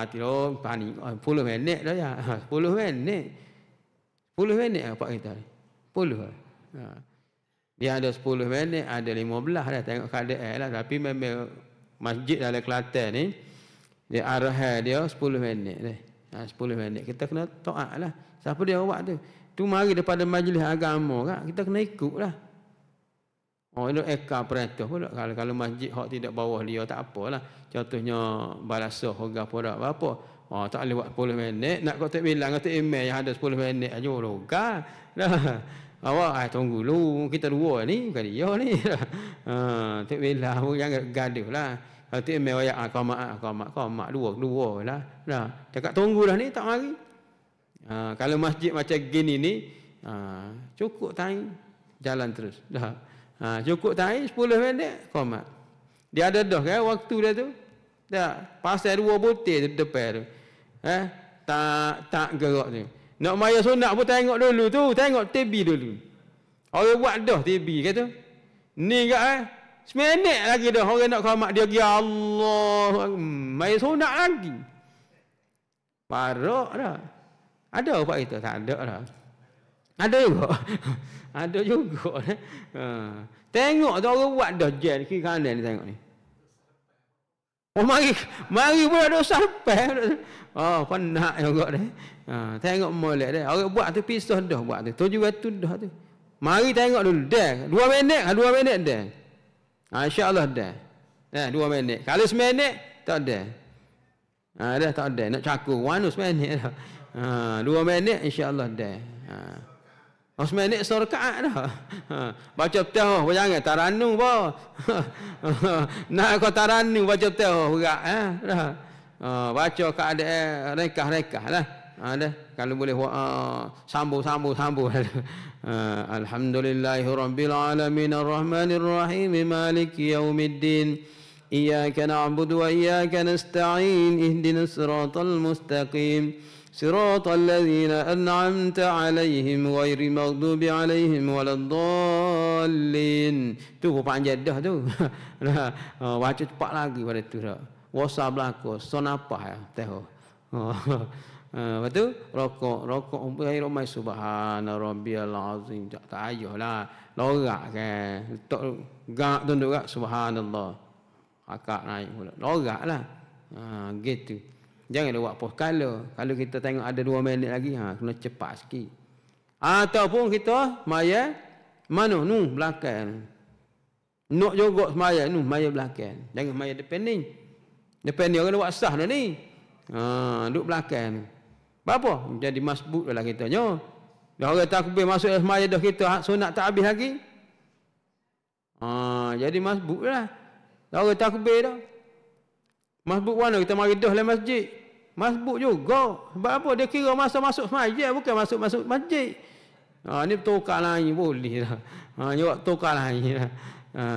Hati lo panik. 10 minit dah ya. 10 minit. 10 minit apa kita ni? 10 lah. Dia ada 10 minit, ada 15 dah tengok keadaan lah. Tapi memang masjid dalam Kelantan ni, dia arah dia 10 minit dah. 10 minit. Kita kena taat lah. Siapa dia buat tu? Tu mari daripada majlis agama kan, kita kena ikut lah. Itu eka perintah pula. Kalau masjid hak tidak bawah dia tak apalah. Contohnya balasah harga apa apa. Tak boleh buat 10 minit. Nak kau tak bilang kau tak email yang ada 10 minit aja loga. Dah. Awak tunggu dulu. Kita dua ni bukan dia ni. Tak bilang pun jangan gaduh lah. Kalau tak email ayat qamat dua lah. Dah. Cakap tunggu dah ni tak mari. Kalau masjid macam gini ni, cukup time jalan terus. Dah. Cukup time 10 minit qamat. Dia ada dah kan waktu dia tu. Dah. Pasal 2 butir di depan tu. Tak gerak tu. Nak maya sunat pun tengok dulu tu. Tengok TV dulu. Orang buat dah TV kata. Ni kat seminit lagi dah. Orang nak qamat dia pergi Allah. Maya sunat lagi. Parok dah. Ada apa kita? Tak ada dah. Ada juga. Ada juga. Tengok tu orang buat dah jen kiri kanan ni tengok ni. Mari pun ada sampai. Penat juga dah. Tengok molek dah. Orang buat tu pisah dah buat tu. 700 dah tu. Mari tengok dulu dah. 2 minit dah. Insya-Allah dah. 2 minit. Kalau seminit tak ada. Dah tak ada. Nak cakur wanu seminit dah. 2 minit insya-Allah dah. Seminit serakaat dah. Baca Fatihah jangan tarannu apa. Nak kau tarannu baca Fatihah berat dah. Baca keadaan rekah-rekah lah. Dah. Kalau boleh sambung. Alhamdulillahirabbil alamin arrahmanir rahim maliki yaumiddin. Iyyaka na'budu wa iyyaka nasta'in ihdinas siratal mustaqim. صراط الذين أنعمت عليهم غير المغضوب عليهم ولا الضالين. Tu panjang dah tu. Baca cepat lagi pada tu dah. Wasa belaka, sonapah tahu. Lepas tu rokok mai subhana rabbiyal azim. Tak payahlah lorak kan. Letak gak tunduk gak subhanallah. Akak naik pula. Loraklah. Gitu. Jangan buat pos kalau kita tengok ada 2 minit lagi kena cepat sikit. Ataupun kita maya mana nu belakang. Nak juga maya maya belakang. Jangan maya depan ni. Depan ni orang buat sah dah ni. Duduk belakang. Apa? Jadi masbuk lah kita nyo. Dah orang takbir masuk maya dah kita sunat tak habis lagi. Jadi masbuk lah. Dah orang takbir dah. Masbuk mana kita mari dah dalam masjid. Masbuk juga. Sebab apa? Dia kira masa masuk masjid bukan masuk masjid. Ni tukar lain boleh lah. Ni buat tukar lain lah.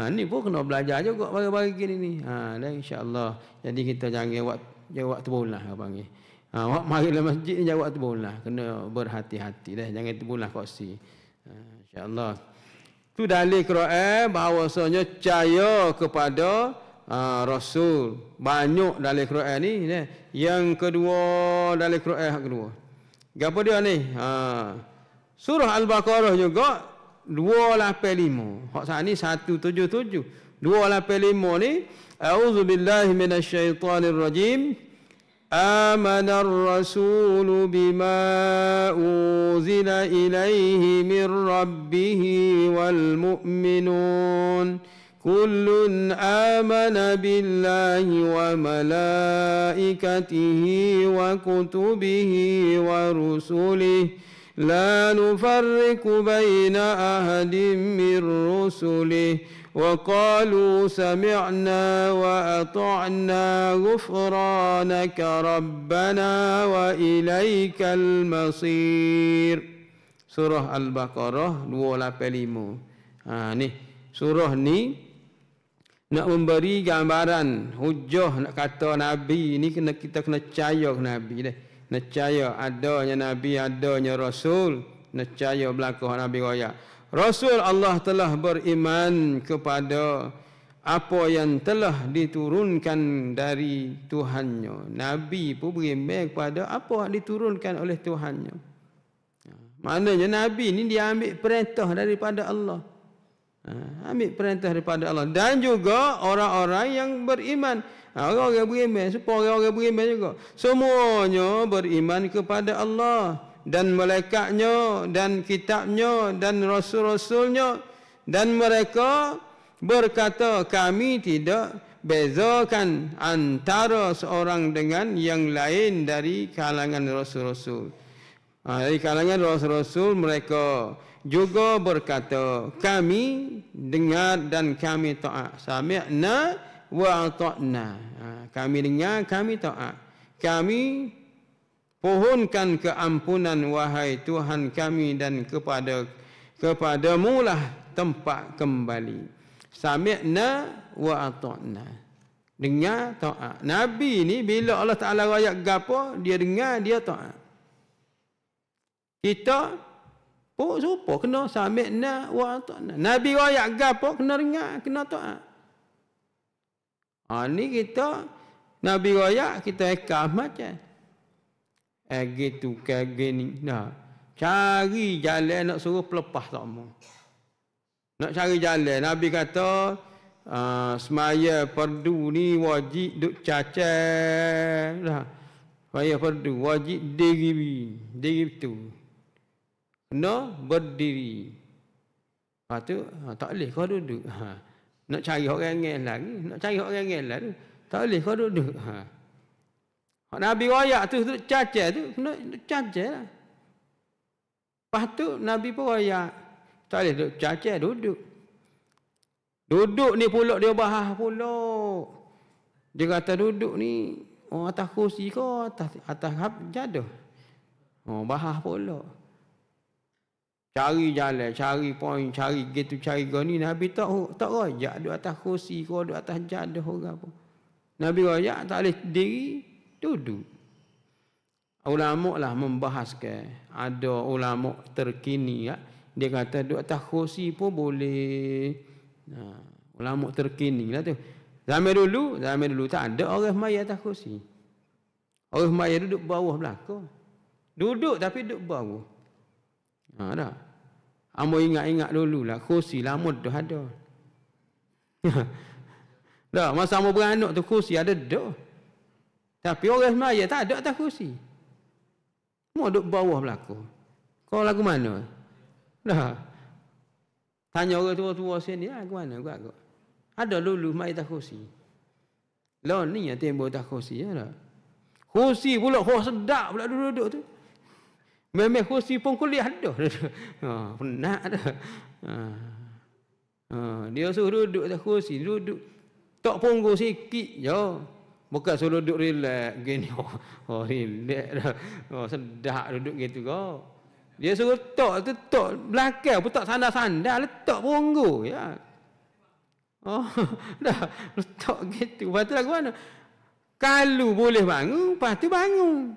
Ni pun kena belajar juga bagi-bagi gini ni. Dan insya-Allah. Jadi kita jangan buat terbulah panggil. Mari dalam masjid ni jangan buat terbulah. Kena berhati-hati dah. Jangan terbulah kursi. Insya-Allah. Tu dalil Quran bahawasanya percaya kepada Rasul. Banyak dalam Quran ni. Yang kedua dalam Quran kedua. Apa dia ni? Surah Al-Baqarah juga 285. Hak saat ni 177. 285 ni a'udzubillahi minasyaitonir rajim. Amanar rasulu bima unzila ilaihi mir rabbih wal mu'minun Kullun amana billahi wa malaikatihi wa kutubihi wa rusulihi la nufarriqu baina ahadin min rusulihi wa qalu sami'na wa ata'na ghufranaka rabbana wa ilaikal masir. Surah Al-Baqarah 285. Ni surah ni nak memberi gambaran hujah, nak kata Nabi ni kita kena percaya ke Nabi dah. Nak percaya adanya Nabi, adanya Rasul, nak percaya berlaku Nabi raya. Rasul Allah telah beriman kepada apa yang telah diturunkan dari Tuhannya. Nabi pun beriman kepada apa yang diturunkan oleh Tuhannya. Maknanya Nabi ni dia ambil perintah daripada Allah. Ambil perintah daripada Allah. Dan juga orang-orang yang beriman. Orang-orang beriman, supaya orang-orang beriman juga. Semuanya beriman kepada Allah dan malaikatnya dan kitabnya dan rasul-rasulnya. Dan mereka berkata, kami tidak bezakan antara seorang dengan yang lain dari kalangan rasul-rasul. Dari kalangan rasul-rasul mereka juga berkata, kami dengar dan kami taat. Sami'na wa ata'na. Kami dengar, kami taat. Kami pohonkan keampunan wahai Tuhan kami dan kepadamu lah tempat kembali. Sami'na wa ata'na. Dengar, taat. Nabi ni bila Allah Ta'ala rakyat gapo, dia dengar, dia taat. Kita siapa kena sami'na wa ata'na. Nabi rakyat gapo kena dengar, kena taat. Ni kita Nabi rakyat kita ekam macam. Gitu ke gini. Nah, cari jalan nak suruh pelepah tak mau. Nak cari jalan. Nabi kata semaya fardu ni wajib duk cacat. Dah. Semaya fardu wajib diri tu. Kena berdiri. Lepas tu, tak boleh kau duduk. Nak cari orang ngel lagi. Nak cari orang ngel lagi. Tak boleh kau duduk. Nabi rakyat tu duduk cacat tu. Kena duduk cacat lah. Lepas tu, Nabi pun rakyat. Tak boleh duduk cacat, duduk. Duduk ni pulak dia bahas pulak. Dia kata duduk ni, atas kursi kau, atas jadah. Bahas pulak. Cari jalan, cari poin, cari gitu, cari gini. Nabi tak rajak duduk atas kursi kau, duduk atas jadah orang apa. Nabi rajak tak boleh diri, duduk. Ulama lah membahaskan. Ada ulama terkini ya. Dia kata duduk atas kursi pun boleh. Ulama terkini lah tu. Zaman dulu tak ada orang maya atas kursi. Orang maya duduk bawah belakang. Duduk tapi duduk bawah. Dah. Amo ingat-ingat dululah kursi lama dah ada. Dah, masa amo beranak tu kursi ada dah. Tapi orang semaya tak ada atas kursi. Mau duduk bawah belakang. Kau lagu mana? Dah. Tanya orang tua-tua sini, lagu mana gua? Ada dulu mai atas kursi. Lah ni yang tembok atas kursi ya dah. Kursi pula sedap pula duduk tu. Memang kursi pun kuliah dah. Penat dah. Dia suruh duduk atas kursi, duduk. Tak punggu sikit je. Bukan suruh duduk relax gini. Relax dah. Sedap duduk gitu kau. Dia suruh tok belakang pun tak sandar-sandar, letak punggu ya. Dah letak gitu. Lepas tu lagu mana? Kalau boleh bangun, lepas tu bangun.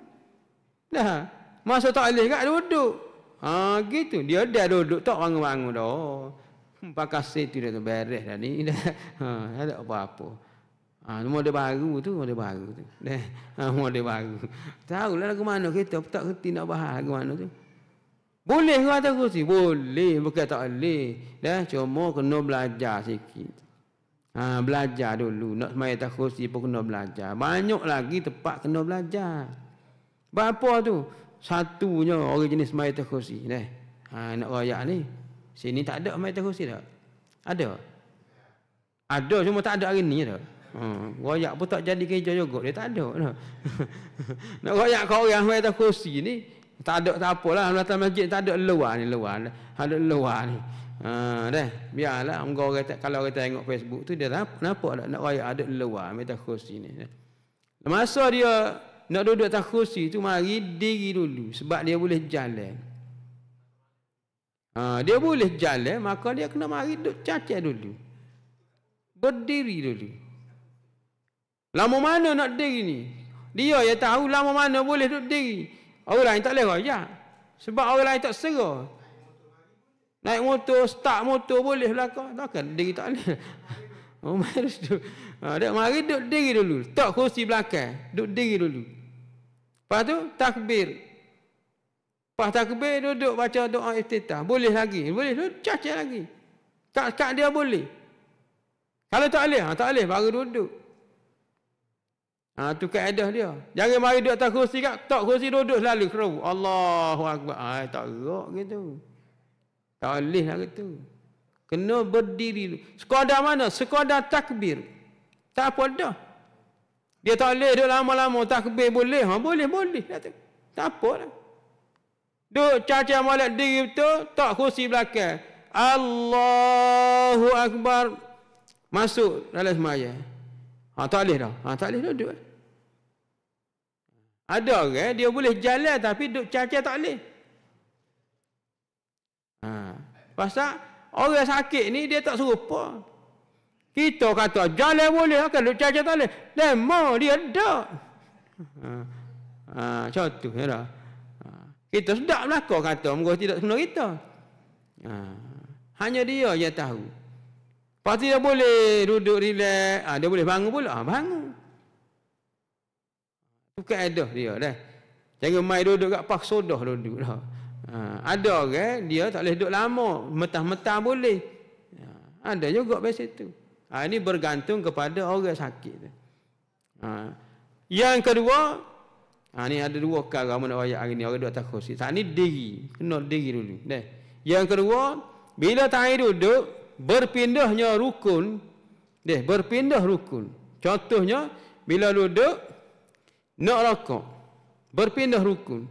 Dah. Masa tak boleh kat duduk. Gitu. Dia dah duduk tak bangun-bangun dah. Pakai setu dah tu beres dah ni. Dah tak apa-apa. Model baru tu. Model baru. Tahulah lagu mana kita tak kerti nak bahas lagu mana tu. Boleh ke atas kursi? Boleh. Bukan tak boleh. Dah cuma kena belajar sikit. Belajar dulu. Nak semai atas kursi pun kena belajar. Banyak lagi tempat kena belajar. Berapa tu? Satunya orang jenis mai atas kursi. Nak rayak ni. Sini tak ada mai atas kursi tak? Ada? Ada cuma tak ada hari ni dah. Royak pun tak jadi kerja juga. Dia tak ada dah. Nak royak kau orang mai atas kursi ni tak ada tak apalah. Dalam masjid tak ada luar ni. Ada luar ni. Dah. Biarlah orang kata kalau kita tengok Facebook tu dia nampak nak royak ada luar mai atas kursi ni. Masa dia nak duduk atas kursi tu mari diri dulu sebab dia boleh jalan. Dia boleh jalan maka dia kena mari duduk cacat dulu. Berdiri dulu. Lama mana nak diri ni? Dia yang tahu lama mana boleh duduk diri. Orang lain tak boleh royak. Sebab orang lain tak serah. Naik motor, start motor boleh belakang. Takkan diri tak boleh. Mari duduk. Mari duduk diri dulu. Tak kursi belakang. Duduk diri dulu. Lepas tu takbir. Lepas takbir duduk baca doa iftitah. Boleh lagi. Boleh duduk cacat lagi. Kat dia boleh. Kalau tak boleh baru duduk. Tu kaedah dia. Jangan mari duduk atas kursi kat, tak kursi duduk selalu keru. Allahu akbar. Tak gerak gitu. Tak boleh lah gitu. Kena berdiri. Sekadar mana? Sekadar takbir. Tak apa dah. Dia tak boleh duduk lama-lama takbir boleh. Boleh. Tak apa lah. Duduk cacat molek diri betul, tak kursi belakang. Allahu akbar. Masuk dalam sembahyang. Tak boleh dah. Tak boleh duduk. Ada orang dia boleh jalan tapi duduk cacat tak boleh. Pasal orang sakit ni dia tak serupa. Kita kata jalan boleh, kan duduk cacat tak boleh. Lemah dia dak. Macam tu ya dah. Kita sedap belaka kata moga tidak kena kita. Hanya dia yang tahu. Pasti dia boleh duduk relax, dia boleh bangun pula, bangun. Tu kaedah dia dah. Jangan mai duduk kat park sodah duduk dah. Ada orang dia tak boleh duduk lama, metah-metah boleh. Ada juga biasa tu. Ini bergantung kepada orang sakit tu. Yang kedua, ni ada dua perkara mana ayat hari ni orang duduk atas kursi. Tak ni diri, kena diri dulu. Dah. Yang kedua, bila tangan duduk berpindahnya rukun. Berpindah rukun. Contohnya bila duduk nak rokok, berpindah rukun.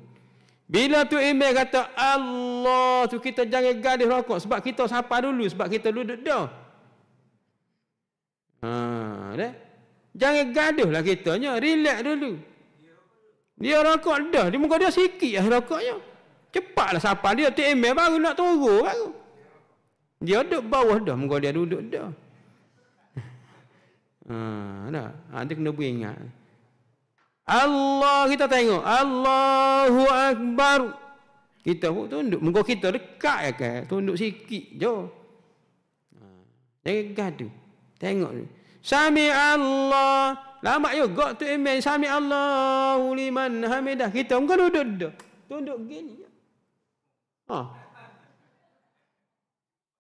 Bila tu imam kata Allah tu kita jangan gadis rokok sebab kita sapa dulu sebab kita duduk dah. Dah. Jangan gaduhlah kitanya, relax dulu. Dia rokok dah, di muka dia sikit lah rokoknya. Cepatlah sapa dia tu imam baru nak turun baru. Dia duduk bawah dah, muka dia duduk dah. Nanti kena beringat. Allah kita tengok. Allahu Akbar. Kita pun tunduk. Muka kita dekat ya kan. Tunduk sikit je. Jangan gaduh. Tengok ni. Sami Allah. Lama juga tu imam. Sami Allahu liman hamidah. Kita muka duduk dah. Tunduk gini.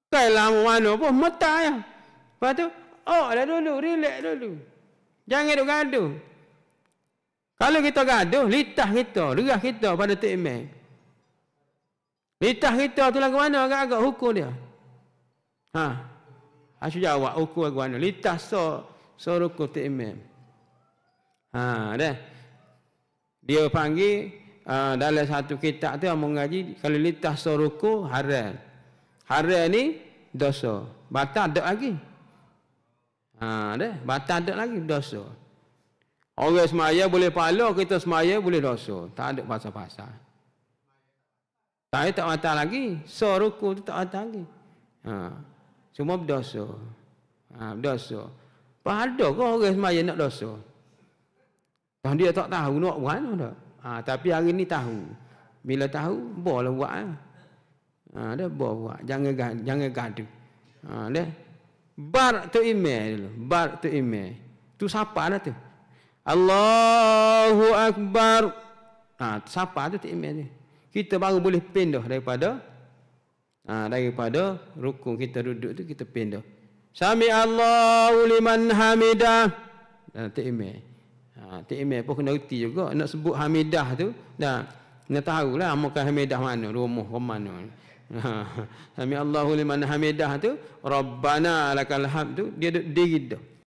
Tak lama mana pun. Mata ya. Lepas tu. Dah dulu. Relax dulu. Jangan duduk gaduh. Kalau kita gaduh, litah kita, derah kita pada Tok Imam. Litah kita tu lagu mana agak-agak hukum dia? Asyik jawab hukum lagu mana? Litah so ruku Tok Imam. Dah. Dia panggil dalam satu kitab tu yang mengaji kalau litah so ruku haram. Haram ni dosa. Batal tak lagi. Dah. Batal tak lagi dosa. Orang semaya boleh pahala, kita semaya boleh dosa. Tak ada pasal-pasal. Tak batal lagi. So ruku tu tak batal lagi. Semua berdosa. Berdosa. Pada ke orang semaya nak dosa? Dia tak tahu nak buat mana dah. Tapi hari ni tahu. Bila tahu, boleh buat. Dia boleh buat. Jangan gaduh. Dia. Bar tu email dulu. Bar tu email. Tu siapa dah tu? Allahu Akbar. Siapa tu imam ni? Kita baru boleh pindah daripada rukun kita duduk tu kita pindah. Sami Allahu liman hamidah. Tu imam. Tu imam pun kena reti juga nak sebut hamidah tu. Nak tahulah makan hamidah mana, rumah ke mana. Sami Allahu liman hamidah tu, Rabbana lakal hamd tu dia duduk diri dah.